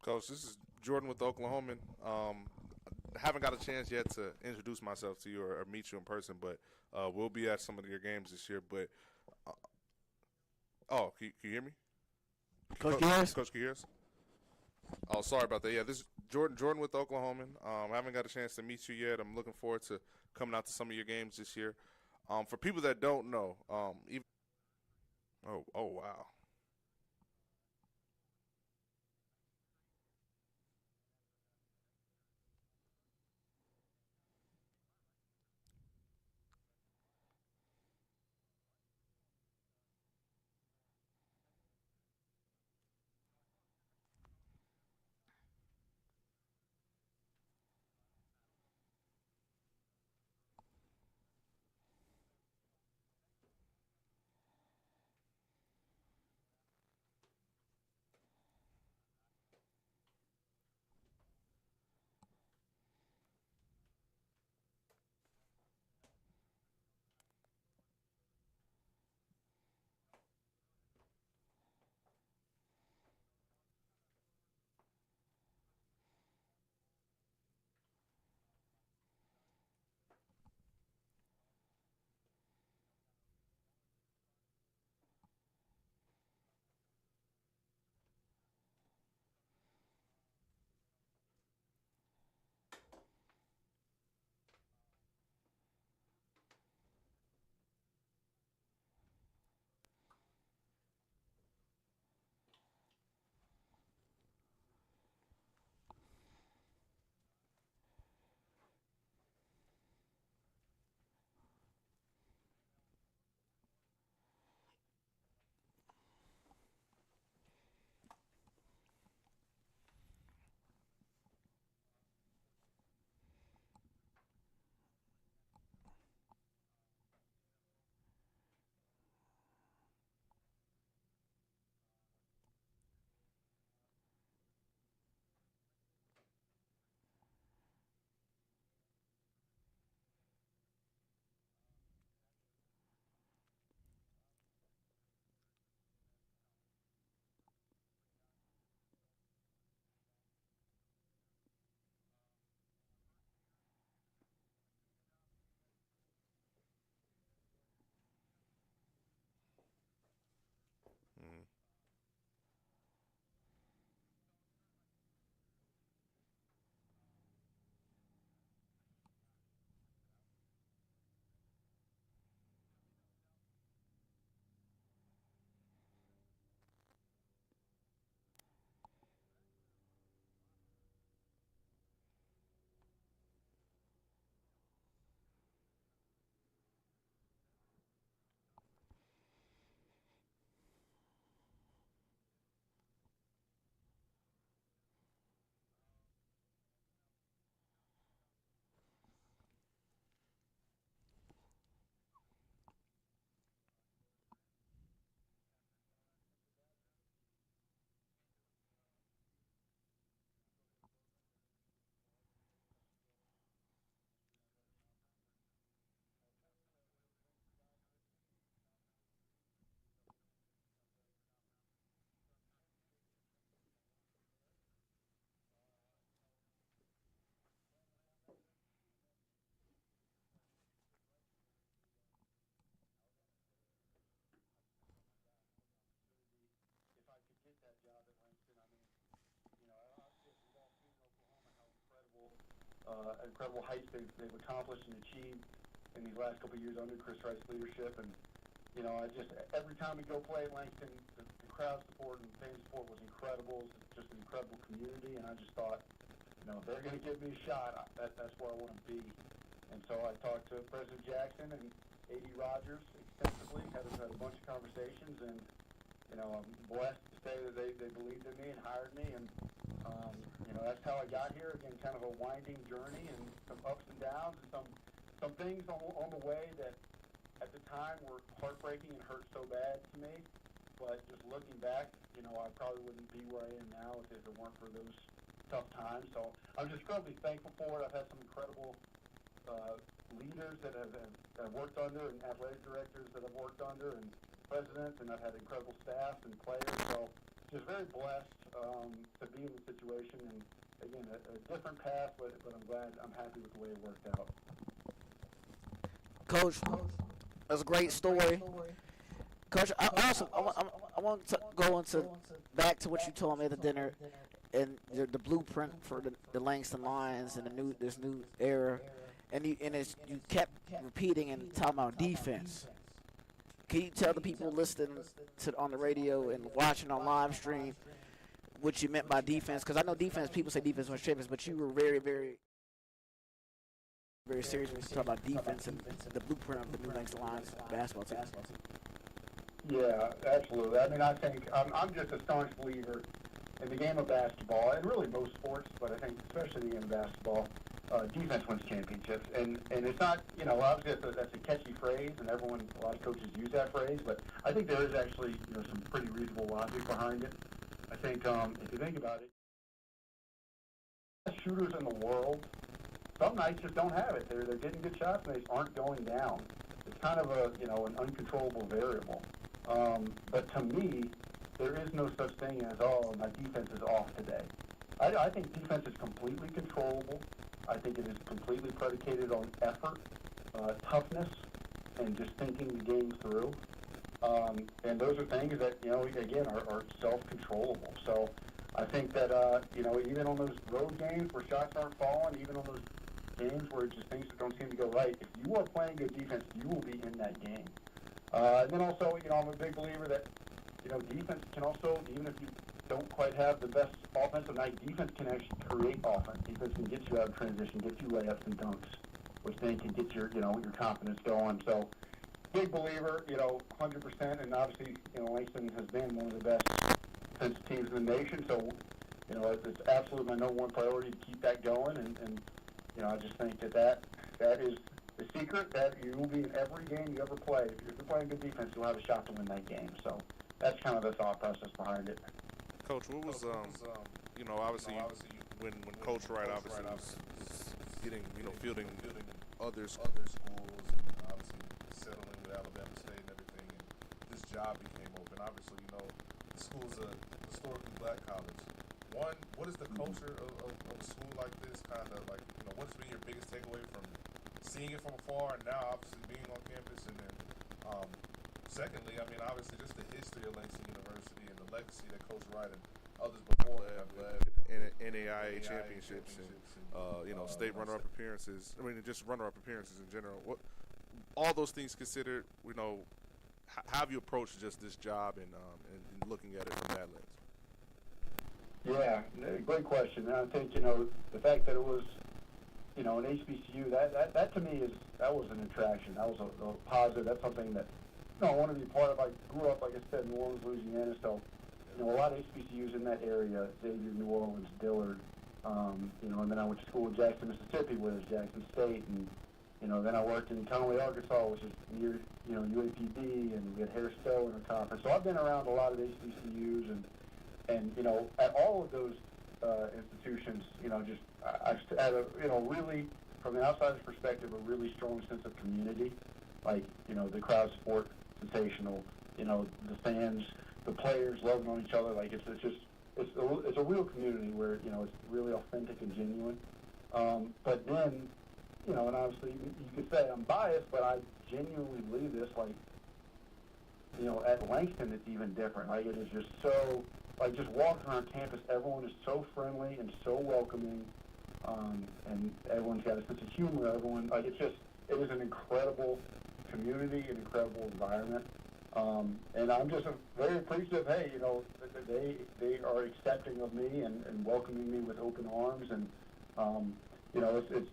Coach, this is Jordan with the Oklahoman. Haven't got a chance yet to introduce myself to you or meet you in person, but we'll be at some of your games this year. But can you hear me? Coach, can you hear us? Coach, can you hear us? Oh, sorry about that. Yeah, this is Jordan with Oklahoman. I haven't got a chance to meet you yet. I'm looking forward to coming out to some of your games this year. For people that don't know, oh wow. Incredible heights they've accomplished and achieved in these last couple of years under Chris Wright's leadership. And, I just, every time we go play at Langston, the crowd support and fan support was incredible. It's just an incredible community. And I just thought, if they're going to give me a shot, that's where I want to be. And so I talked to President Jackson and A.D. Rogers extensively, had a bunch of conversations, and, I'm blessed to say that they believed in me and hired me. And, that's how I got here. Again, kind of a winding journey and some ups and downs and some things on the way that at the time were heartbreaking and hurt so bad to me. But just looking back, I probably wouldn't be where I am now if it weren't for those tough times. So I'm just incredibly thankful for it. I've had some incredible leaders that I've worked under, and athletic directors that I've worked under, and presidents, and I've had incredible staff and players. So just very blessed to be in the situation, and again, a different path, but I'm happy with the way it worked out. Coach, that's a great story. Coach, I want to go back to what you told me at the dinner. and the blueprint for the Langston Lions and this new era, and you kept repeating and talking about defense. Can you tell the people listening on the radio and watching on live stream what you meant by defense? Because I know defense, people say defense wins champions, but you were very, very, very serious when you talk about defense and the blueprint of the new Langston Lions basketball team. Yeah, absolutely. I mean, I think I'm just a staunch believer in the game of basketball, and really most sports, but I think especially the game of basketball, defense wins championships. And it's not, obviously that's a catchy phrase, and a lot of coaches use that phrase, but I think there is actually, some pretty reasonable logic behind it. I think if you think about it, shooters in the world, some nights just don't have it. They're getting good shots, and they just aren't going down. It's kind of an uncontrollable variable. But to me, there is no such thing as, my defense is off today. I think defense is completely controllable. I think it is completely predicated on effort, toughness, and just thinking the game through. And those are things that, again, are self-controllable. So I think that, even on those road games where shots aren't falling, even on those games where just things that don't seem to go right, if you are playing good defense, you will be in that game. And then also, I'm a big believer that, defense can also, even if you don't quite have the best offensive night, defense can actually create offense. Defense can get you out of transition, get you layups and dunks, which then can get your confidence going. So, big believer, 100%, and obviously, Langston has been one of the best defensive teams in the nation. So, it's absolutely my number one priority to keep that going, and I just think that is the secret, that you will be in every game you ever play. If you're playing good defense, you'll have a shot to win that game. So that's kind of the thought process behind it. Coach, what was obviously when Coach Wright obviously was getting fielding other schools and obviously settling with Alabama State and everything, and this job became open. Obviously, the school's a historically black college. One, what is the culture of a school like this? Kind of like, what's been your biggest takeaway from seeing it from afar and now obviously being on campus? And then secondly, I mean, obviously just the history of Langston University and the legacy that Coach Wright and others before have led NAIA championships and state runner-up appearances. I mean, just runner-up appearances in general. What all those things considered, how have you approached just this job and looking at it from that lens? Yeah, great question. And I think, the fact that it was, an HBCU, that to me was an attraction. That was a positive. That's something that, I want to be part of. I grew up, like I said, in New Orleans, Louisiana, so, a lot of HBCUs in that area, Xavier, New Orleans, Dillard, and then I went to school in Jackson, Mississippi, where there's Jackson State, and, then I worked in Conway, Arkansas, which is near, UAPB, and we had Harris Stowe in our conference. So I've been around a lot of HBCUs, and at all of those institutions, I had a, really, from the outsider's perspective, a really strong sense of community. Like, the crowd support, sensational, the fans, the players loving on each other. Like, it's a real community where, it's really authentic and genuine. But then, and obviously you could say I'm biased, but I genuinely believe this, like, at Langston it's even different. Like, it is just so, like, just walking around campus, everyone is so friendly and so welcoming, and everyone's got a sense of humor. Everyone, like, it is an incredible community, an incredible environment, and I'm just very appreciative. Hey, they are accepting of me and welcoming me with open arms, and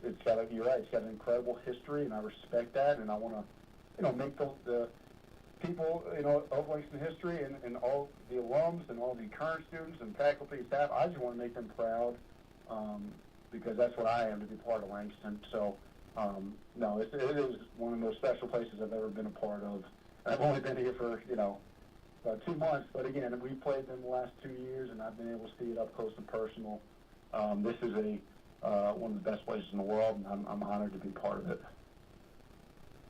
it's got you're right, it's got an incredible history, and I respect that, and I want to, make the people, of Langston history and all the alums and all the current students and faculty and staff, I just want to make them proud, because that's what I am, to be part of Langston. So, no, it is one of the most special places I've ever been a part of. I've only been here for, about 2 months, but again, we played them the last 2 years, and I've been able to see it up close and personal. This is one of the best places in the world, and I'm honored to be part of it.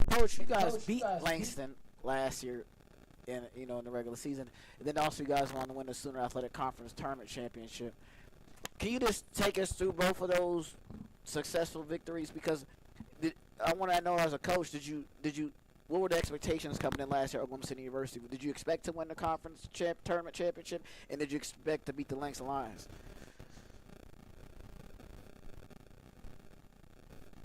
Coach, you guys beat Langston last year in the regular season, and then also you guys won to win the Sooner Athletic Conference Tournament Championship. Can you just take us through both of those successful victories? Because I want to know, as a coach, what were the expectations coming in last year at Oklahoma City University? Did you expect to win the conference tournament championship, and did you expect to beat the Langston Lions?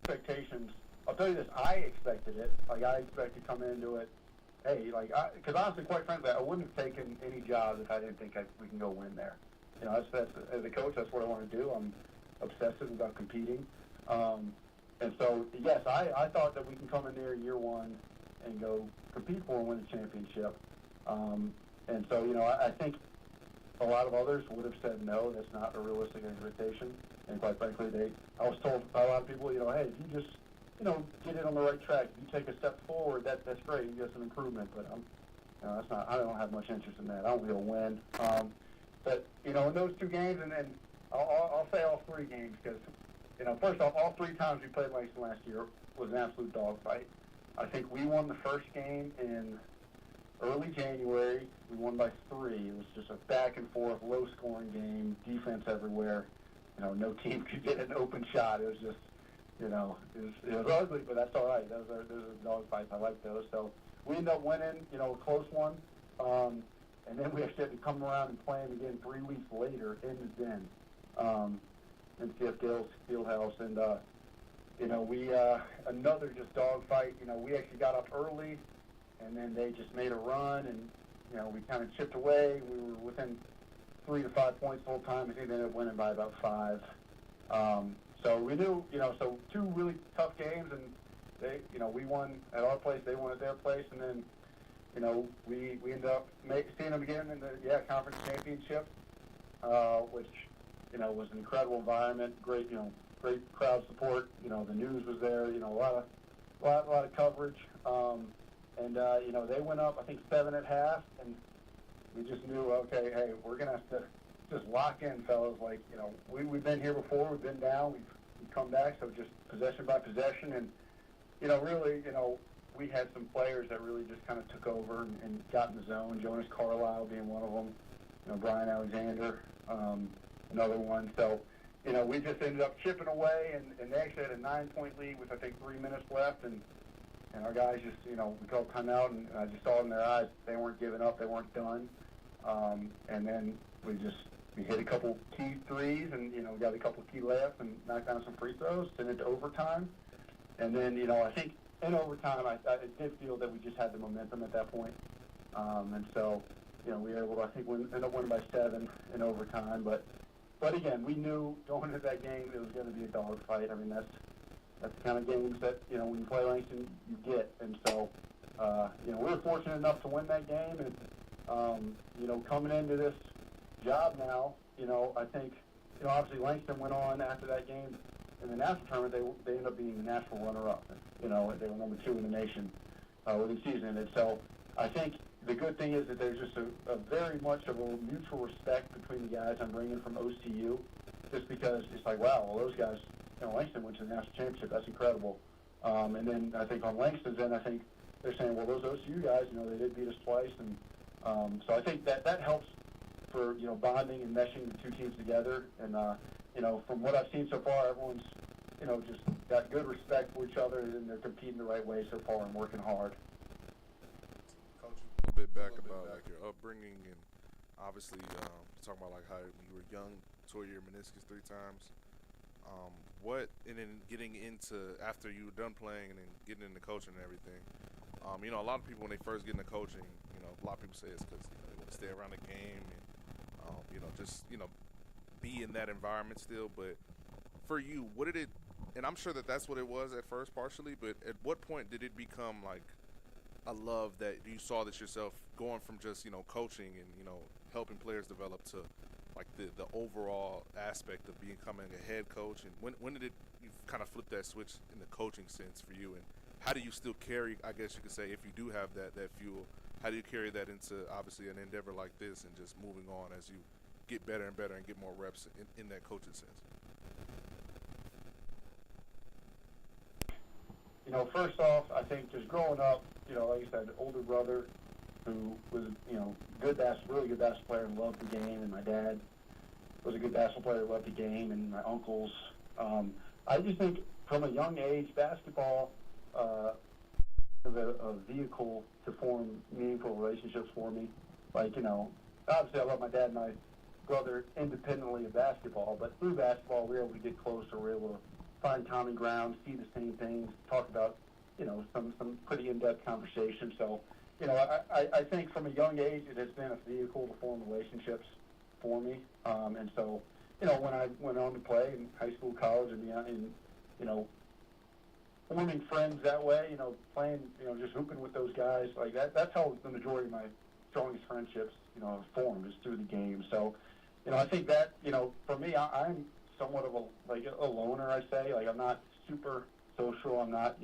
expectations, I'll tell you this, I expected it. Like, I expected to come into it, hey, like, because honestly, quite frankly, I wouldn't have taken any job if I didn't think we can go win there. You know, that's as a coach, that's what I want to do. I'm obsessive about competing. And so, yes, I thought that we can come in there year one and go compete for and win a championship. And so, you know, I think a lot of others would have said no, that's not a realistic expectation. And quite frankly, I was told by a lot of people, you know, hey, if you just, you know, get it on the right track, if you take a step forward, that's great, you get some improvement. But you know, that's not. I don't have much interest in that. I don't really win. But you know, in those two games, and then I'll say all three games because, you know, first off, all three times we played Langston last year was an absolute dogfight. I think we won the first game in early January. We won by 3. It was just a back-and-forth, low-scoring game, defense everywhere. You know, no team could get an open shot. It was just, you know, it was ugly, but that's all right. Those are dogfights. I like those. So we ended up winning, you know, a close one. And then we actually had to come around and play them again 3 weeks later in the Den, in CF Gales Fieldhouse. And, you know, we, another just dogfight. You know, we actually got up early, and then they just made a run, and, you know, we kind of chipped away. We were within 3 to 5 points the whole time. I think they ended up winning by about 5. So we knew, you know, so 2 really tough games, and they, you know, we won at our place, they won at their place, and then, you know, we ended up seeing them again in the conference championship, which, you know, was an incredible environment, great, you know, great crowd support. You know, the news was there, you know, a lot of coverage. And you know, they went up, I think, 7 at half, and we just knew, okay, hey, we're going to have to just lock in, fellas. Like, you know, we've been here before, we've been down, we've come back, so just possession by possession. And, you know, really, you know, we had some players that really just kind of took over and got in the zone, Jonas Carlisle being one of them, you know, Brian Alexander, another one. So, you know, we just ended up chipping away, and they actually had a 9-point lead with, I think, 3 minutes left, and our guys just, you know, we called timeout, and I just saw in their eyes they weren't giving up, they weren't done. And then we hit a couple key threes, and, you know, got a couple key layups and knocked down some free throws, sent it to overtime. And then, you know, I think in overtime, I did feel that we just had the momentum at that point. And so, you know, we were able to, I think, end up winning by 7 in overtime. But again, we knew going into that game it was going to be a dogfight. I mean, that's the kind of games that, you know, when you play Langston, you get. And so, you know, we were fortunate enough to win that game. And, you know, coming into this job now, you know, I think, you know, obviously Langston went on after that game in the national tournament. They ended up being the national runner-up. You know, they were number 2 in the nation when the season ended. So I think the good thing is that there's just a very much of a mutual respect between the guys I'm bringing from OCU, just because it's like, wow, well, those guys, you know, Langston went to the national championship. That's incredible. And then I think on Langston's end, I think they're saying, well, those OCU guys, you know, they did beat us twice. And so I think that helps for, you know, bonding and meshing the 2 teams together. And, you know, from what I've seen so far, everyone's, you know, just got good respect for each other, and they're competing the right way so far and working hard. Coach, a little bit back about like your upbringing, and obviously talking about like how when you were young, tore your meniscus 3 times. What, and then getting into, after you were done playing and then getting into coaching and everything, you know, a lot of people when they first get into coaching, you know, a lot of people say it's because, you know, they want to stay around the game and, you know, just, you know, be in that environment still. But for you, what did it, and I'm sure that that's what it was at first partially, but at what point did it become like a love that you saw that yourself going from just, you know, coaching and, you know, helping players develop to like the overall aspect of becoming a head coach? And when did you kind of flip that switch in the coaching sense for you? And how do you still carry, I guess you could say, if you do have that fuel, how do you carry that into obviously an endeavor like this and just moving on as you get better and better and get more reps in that coaching sense? You know, first off, I think just growing up, you know, like you said, older brother who was, you know, really good basketball player and loved the game, and my dad was a good basketball player, loved the game, and my uncles. I just think from a young age, basketball was a vehicle to form meaningful relationships for me. Like, you know, obviously I love my dad and my brother independently of basketball, but through basketball we were able to get closer, we were able to find common ground, see the same things, talk about, some pretty in-depth conversation. So, I think from a young age it has been a vehicle to form relationships for me. And so, when I went on to play in high school, college, and forming friends that way, playing, just hooping with those guys, like that's how the majority of my strongest friendships, have formed, is through the game. So, I think that, for me, I'm somewhat of a loner, I say. Like, I'm not super social. I'm not,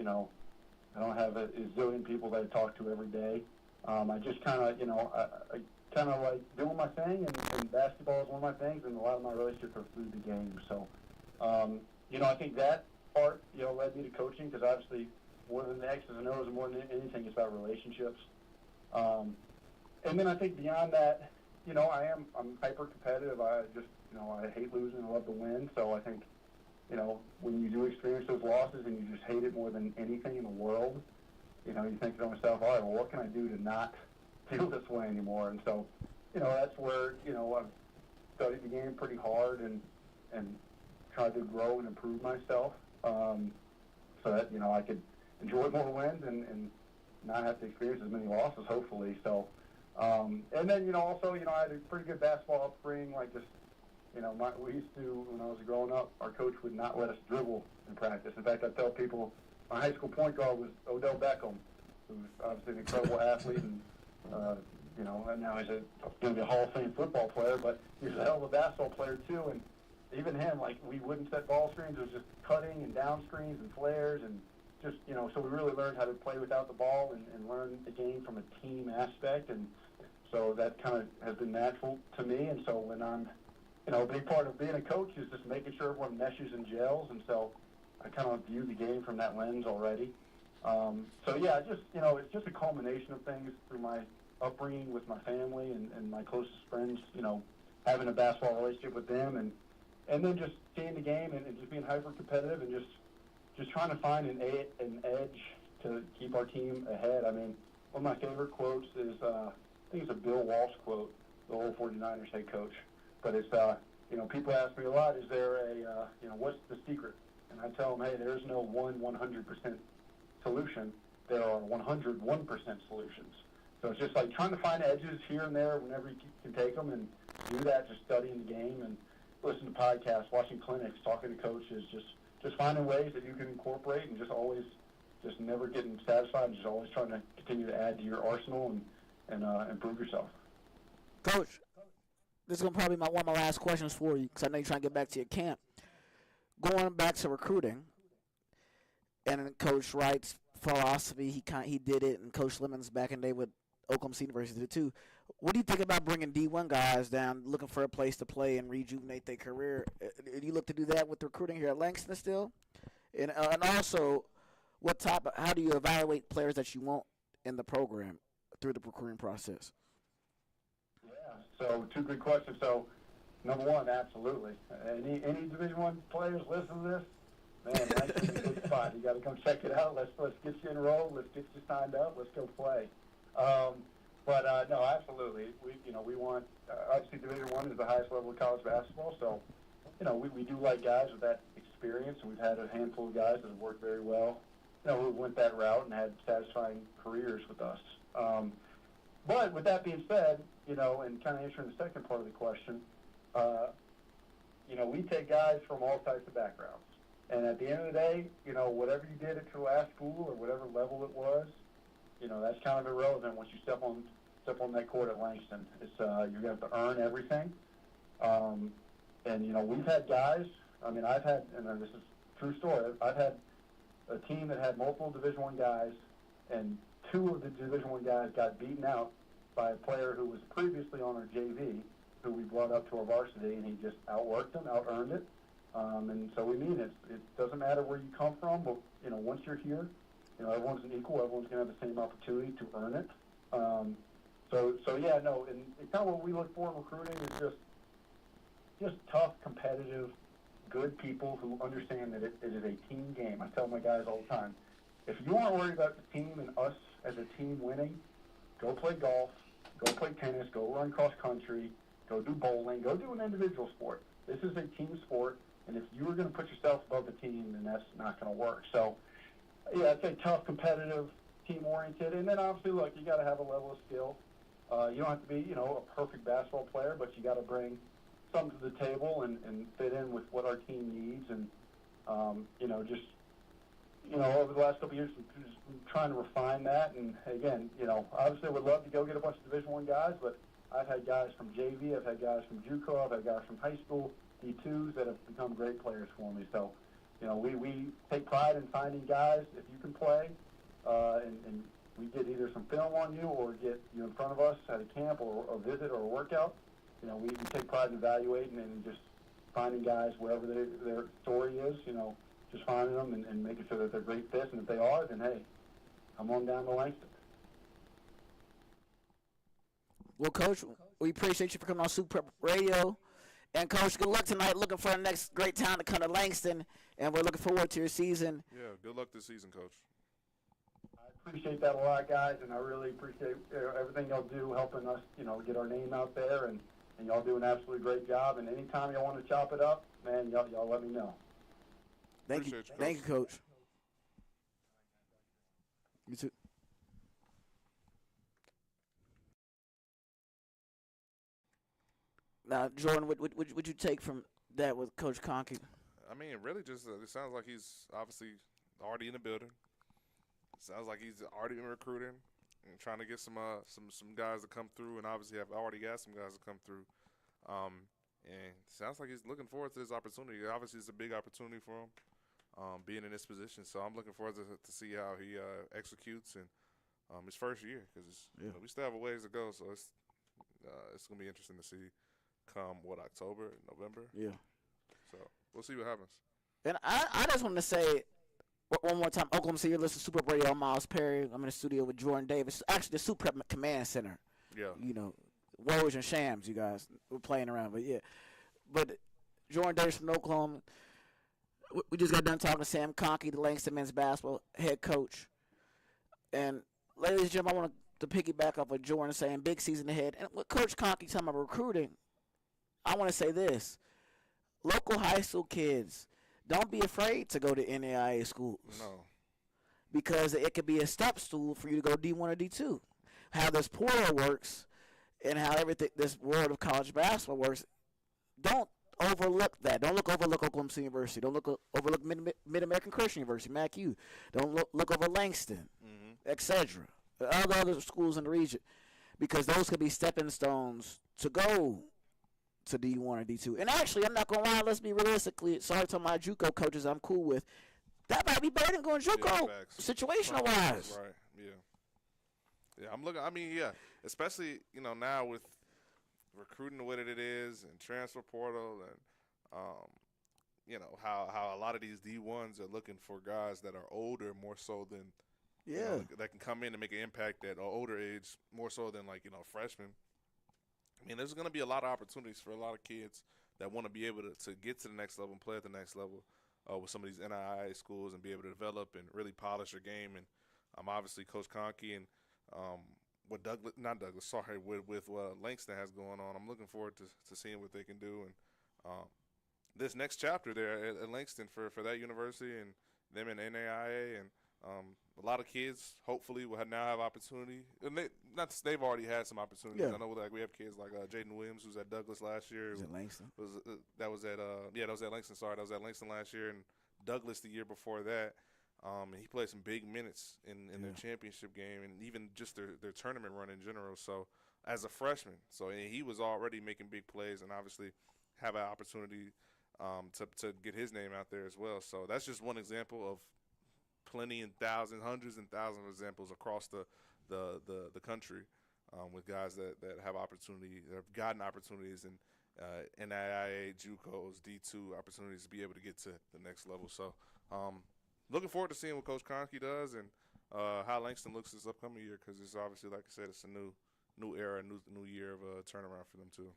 I don't have a zillion people that I talk to every day. I just kind of, I kind of like doing my thing, and basketball is one of my things, and a lot of my relationships are through the game. So, I think that part, led me to coaching, because obviously more than the X's and O's and more than anything, it's about relationships. And then I think beyond that, I'm hyper competitive. I just, I hate losing. I love to win. So I think, when you do experience those losses and you just hate it more than anything in the world, you think to yourself, all right, well, what can I do to not feel this way anymore? And so, that's where, I've studied the game pretty hard and tried to grow and improve myself, so that, I could enjoy more wins and not have to experience as many losses, hopefully. So, and then, also, I had a pretty good basketball upbringing, like just, we used to, when I was growing up, our coach would not let us dribble in practice. In fact, I tell people my high school point guard was Odell Beckham, who's obviously an incredible athlete, and, and now he's going to be a Hall of Fame football player, but he was a hell of a basketball player, too. And even him, like, we wouldn't set ball screens. It was just cutting and down screens and flares, and just, so we really learned how to play without the ball and learn the game from a team aspect. And so that kind of has been natural to me. And so when I'm, a big part of being a coach is just making sure everyone meshes and gels. And so I kind of view the game from that lens already. So, yeah, just, it's just a culmination of things through my upbringing with my family and my closest friends, having a basketball relationship with them, and then just seeing the game and just being hyper competitive and just trying to find an edge to keep our team ahead. I mean, one of my favorite quotes is, I think it's a Bill Walsh quote, the old 49ers head coach. But it's, people ask me a lot, is there a, what's the secret? And I tell them, hey, there's no 100% solution. There are 101% solutions. So it's just like trying to find edges here and there whenever you can take them, and do that, just studying the game and listen to podcasts, watching clinics, talking to coaches, just finding ways that you can incorporate, and just always, just never getting satisfied, and just always trying to continue to add to your arsenal and improve yourself. Coach, this is going to probably be one of my last questions for you, because I know you're trying to get back to your camp. Going back to recruiting, and Coach Wright's philosophy, he did it, and Coach Lemon's back in the day with Oklahoma State University did it too. What do you think about bringing D1 guys down, looking for a place to play and rejuvenate their career? Do you look to do that with recruiting here at Langston still? And also, how do you evaluate players that you want in the program through the recruiting process? Yeah, so two good questions. So, number one, absolutely. Any Division I players listen to this, man, Langston's a good spot. You got to come check it out. Let's get you enrolled. Let's get you signed up. Let's go play. But no, absolutely. We want, obviously Division I is the highest level of college basketball, so, we do like guys with that experience, and we've had a handful of guys that have worked very well, who went that route and had satisfying careers with us. But with that being said, and kind of answering the second part of the question, we take guys from all types of backgrounds. And at the end of the day, whatever you did at your last school or whatever level it was, that's kind of irrelevant once you step on that court at Langston. It's you're going to have to earn everything. And we've had guys. I mean, I've had, and this is a true story. I've had a team that had multiple Division I guys, and two of the Division I guys got beaten out by a player who was previously on our JV, who we brought up to our varsity, and he just outworked them, out-earned it. And so we mean it doesn't matter where you come from, but once you're here, everyone's an equal. Everyone's going to have the same opportunity to earn it. So yeah, no, and kind of what we look for in recruiting is just tough, competitive, good people who understand that it is a team game. I tell my guys all the time, if you aren't worried about the team and us as a team winning, go play golf, go play tennis, go run cross country, go do bowling, go do an individual sport. This is a team sport. And if you were going to put yourself above the team, then that's not going to work. So, yeah, I'd say tough, competitive, team-oriented. And then, obviously, look, you got to have a level of skill. You don't have to be, a perfect basketball player, but you got to bring something to the table and fit in with what our team needs. And, over the last couple of years, we've just been trying to refine that. And, again, obviously I would love to go get a bunch of Division I guys, but I've had guys from JV, I've had guys from JUCO, I've had guys from high school, D2s that have become great players for me. So, we take pride in finding guys, if you can play, and we get either some film on you or get you in front of us at a camp or a visit or a workout. We take pride in evaluating and just finding guys wherever their story is, just finding them and making sure that they're great fits. And if they are, then, hey, come on down to Langston. Well, Coach, we appreciate you for coming on SuperPrep Radio. And, Coach, good luck tonight. Looking for the next great time to come to Langston, and we're looking forward to your season. Yeah, good luck this season, Coach. I appreciate that a lot, guys, and I really appreciate everything y'all do helping us, get our name out there, and y'all do an absolutely great job. And anytime y'all want to chop it up, man, y'all let me know. Thank you. Thank you, Coach. You too. Now, Jordan, what would you take from that with Coach Conkey? I mean, really just it sounds like he's obviously already in the building. Sounds like he's already been recruiting and trying to get some guys to come through, and obviously have already got some guys to come through. And sounds like he's looking forward to this opportunity. Obviously, it's a big opportunity for him, being in this position. So I'm looking forward to see how he executes in his first year, because we still have a ways to go. So it's gonna be interesting to see come October, November. Yeah. So we'll see what happens. And I just want to say one more time, Oklahoma City, you're listening to Super Radio. I'm Miles Perry. I'm in the studio with Jordan Davis. Actually, the SuperPrep Command Center. Yeah. Warriors and Shams, you guys were playing around. But, yeah. But Jordan Davis from Oklahoma. We just got done talking to Sam Conkey, the Langston men's basketball head coach. And, ladies and gentlemen, I want to piggyback off of Jordan saying big season ahead. And with Coach Conkey talking about recruiting, I want to say this. Local high school kids, don't be afraid to go to NAIA schools. No. Because it could be a step stool for you to go D1 or D2. How this portal works and how everything, this world of college basketball works, don't overlook that. Don't overlook Oklahoma City University. Don't overlook Mid-American Christian University, MACU. Don't look over Langston, etc. All the other schools in the region. Because those could be stepping stones to go to D1 or D2. And actually, I'm not going to lie, let's be realistically, sorry to my JUCO coaches I'm cool with, that might be better than going JUCO, situational-wise. Right, yeah. Yeah, I'm looking, especially, now with recruiting the way that it is and transfer portal and, how a lot of these D1s are looking for guys that are older more so than, that can come in and make an impact at an older age more so than, freshmen. I mean, there's going to be a lot of opportunities for a lot of kids that want to be able to get to the next level and play at the next level with some of these NII schools and be able to develop and really polish their game. And obviously Coach Conkey and what Langston has going on, I'm looking forward to seeing what they can do. And this next chapter there at Langston for that university and them in NAIA and a lot of kids hopefully will now have opportunity. And they've already had some opportunities. Yeah. I know we have kids like Jaden Williams, who's at Douglas last year. Was it Langston? That was at Langston. Sorry, that was at Langston last year, and Douglas the year before that. And he played some big minutes in their championship game and even just their tournament run in general. So as a freshman, and he was already making big plays and obviously have an opportunity to get his name out there as well. So that's just one example of plenty and hundreds and thousands of examples across the country with guys that have opportunity, that have gotten opportunities in NAIA, JUCOs, D2 opportunities to be able to get to the next level. So looking forward to seeing what Coach Conkey does and how Langston looks this upcoming year, because it's obviously, like I said, it's a new era, new year of a turnaround for them too.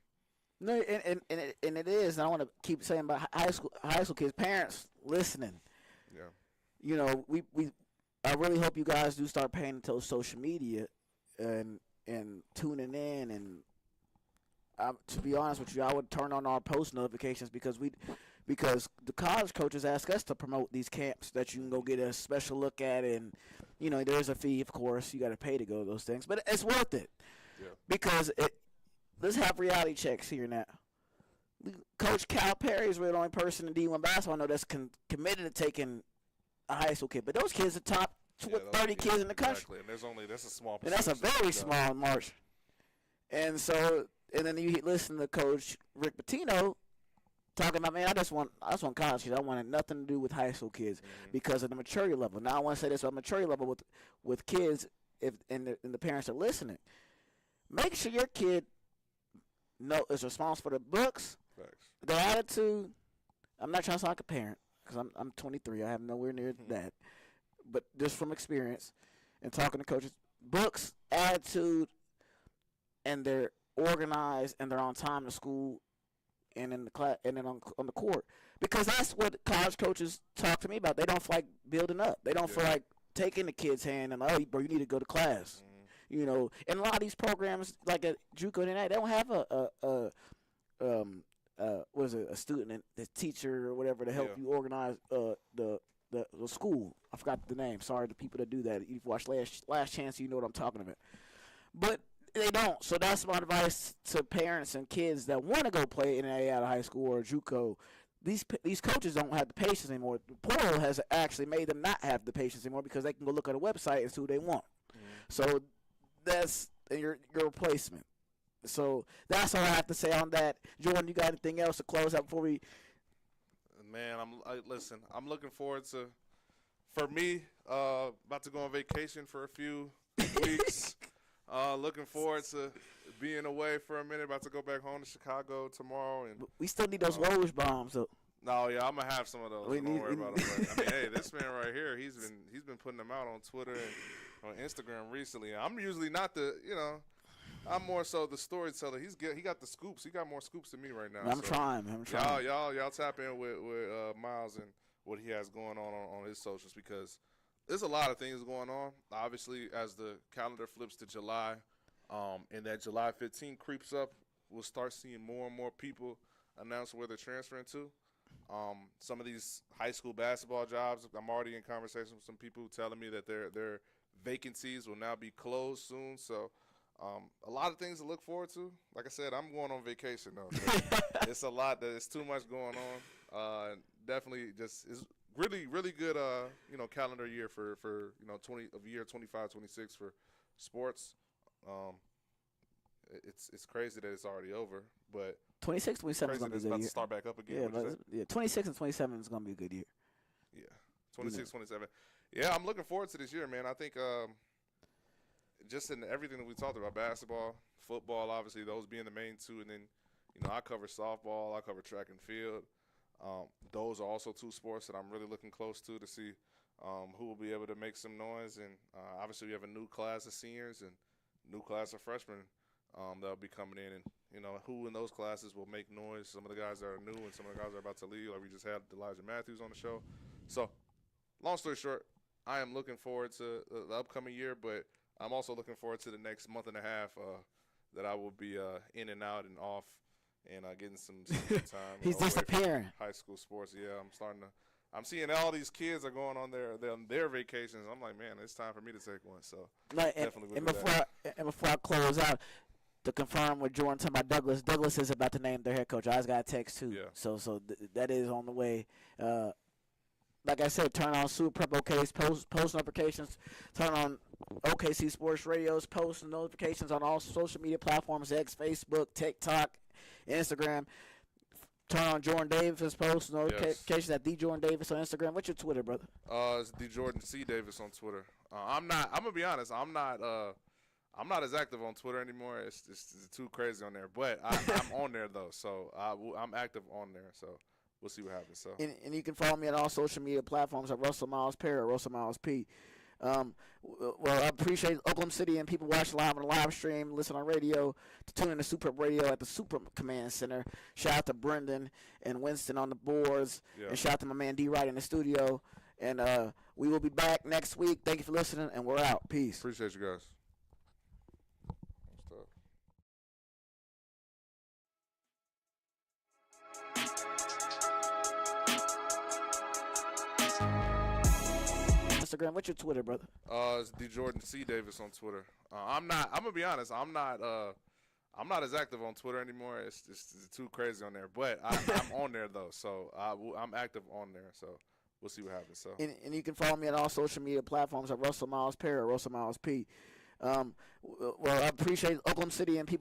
No, and it is. And I want to keep saying about high school kids, parents listening. Yeah. I really hope you guys do start paying attention to social media and tuning in. And to be honest with you, I would turn on our post notifications because because the college coaches ask us to promote these camps that you can go get a special look at, and there's a fee, of course, you got to pay to go to those things, but it's worth it because let's have reality checks here now. Coach Calipari is really the only person in D1 basketball I know that's committed to taking a high school kid, but those kids are top 30 kids in the country. Exactly, and that's a small percentage. And that's a very small margin. And then you listen to Coach Rick Pitino talking about, man, I just want college kids. I wanted nothing to do with high school kids because of the maturity level. Now I want to say this about maturity level with kids, and the parents are listening. Make sure your kid is responsible for the books, the attitude. I'm not trying to sound like a parent because I'm 23. I have nowhere near that. But just from experience and talking to coaches, books, attitude, and they're organized and they're on time to school and in the class and then on the court. Because that's what college coaches talk to me about. They don't feel like building up. They don't feel like taking the kid's hand and, oh, bro, you need to go to class. And a lot of these programs, like at JUCO and that, they don't have a student, a teacher or whatever to help you organize the school. I forgot the name. Sorry to people that do that. If you've watched Last Chance, you know what I'm talking about. But they don't. So that's my advice to parents and kids that want to go play in a out of high school or JUCO. These coaches don't have the patience anymore. The portal has actually made them not have the patience anymore because they can go look at a website and see who they want. So that's your replacement. So that's all I have to say on that. Jordan, you got anything else to close out before we? Man, listen. I'm looking forward to. For me, about to go on vacation for a few weeks. Looking forward to being away for a minute. About to go back home to Chicago tomorrow, and we still need those Woj bombs though. No, yeah, I'm gonna have some of those. Don't worry about them. I mean, hey, this man right here, he's been putting them out on Twitter and on Instagram recently. I'm usually not I'm more so the storyteller. He got the scoops. He got more scoops than me right now. I'm trying. Y'all tap in with Miles and what he has going on his socials because there's a lot of things going on. Obviously, as the calendar flips to July, and that July 15 creeps up, we'll start seeing more and more people announce where they're transferring to. Some of these high school basketball jobs, I'm already in conversation with some people telling me that their vacancies will now be closed soon. So a lot of things to look forward to. Like I said, I'm going on vacation though. So it's a lot. It's too much going on. Definitely, it's really, really good. Calendar year for year 25, 26 for sports. It's crazy that it's already over, but 26, 27 is going to be a good year. To start back up again. Yeah, 26 and 27 is going to be a good year. Yeah, 26, 27. Yeah, I'm looking forward to this year, man. I think just in everything that we talked about, basketball, football, obviously those being the main two, and then I cover softball, I cover track and field. Those are also two sports that I'm really looking close to see who will be able to make some noise. And obviously we have a new class of seniors and new class of freshmen that'll be coming in, and who in those classes will make noise. Some of the guys that are new and some of the guys that are about to leave. Like we just had Elijah Matthews on the show. So long story short, I am looking forward to the upcoming year, but I'm also looking forward to the next month and a half that I will be in and out and off and getting some time. He's disappearing. High school sports, yeah. I'm seeing all these kids are going on their vacations. I'm like, man, it's time for me to take one. So definitely. And before I close out, to confirm what Jordan talking about Douglas is about to name their head coach. I just got a text too. Yeah. So that is on the way. Like I said, turn on SuperPrep OK's post notifications. Turn on OKC Sports Radio's post notifications on all social media platforms: X, Facebook, TikTok, Instagram. Turn on Jordan Davis' post notifications at TheJordanDavis on Instagram. What's your Twitter, brother? It's TheJordanCDavis on Twitter. I'm gonna be honest. I'm not as active on Twitter anymore. It's too crazy on there. But I'm on there though, so I'm active on there. So we'll see what happens. So and you can follow me on all social media platforms at Russell Miles Perry or Russell Miles P. Well, I appreciate Oklahoma City and people watching live on the live stream, listen on radio, to tune in to SuperPrep Radio at the Super Command Center. Shout out to Brendan and Winston on the boards, and shout out to my man D Wright in the studio. And we will be back next week. Thank you for listening, and we're out. Peace. Appreciate you guys. Instagram? What's your Twitter, brother? It's DeJordan C. Davis on Twitter. I'm gonna be honest. I'm not as active on Twitter anymore. It's too crazy on there. But I'm on there though, so I'm active on there. So we'll see what happens. So and you can follow me on all social media platforms at Russell Miles Perry or Russell Miles P. Well, I appreciate Oklahoma City and people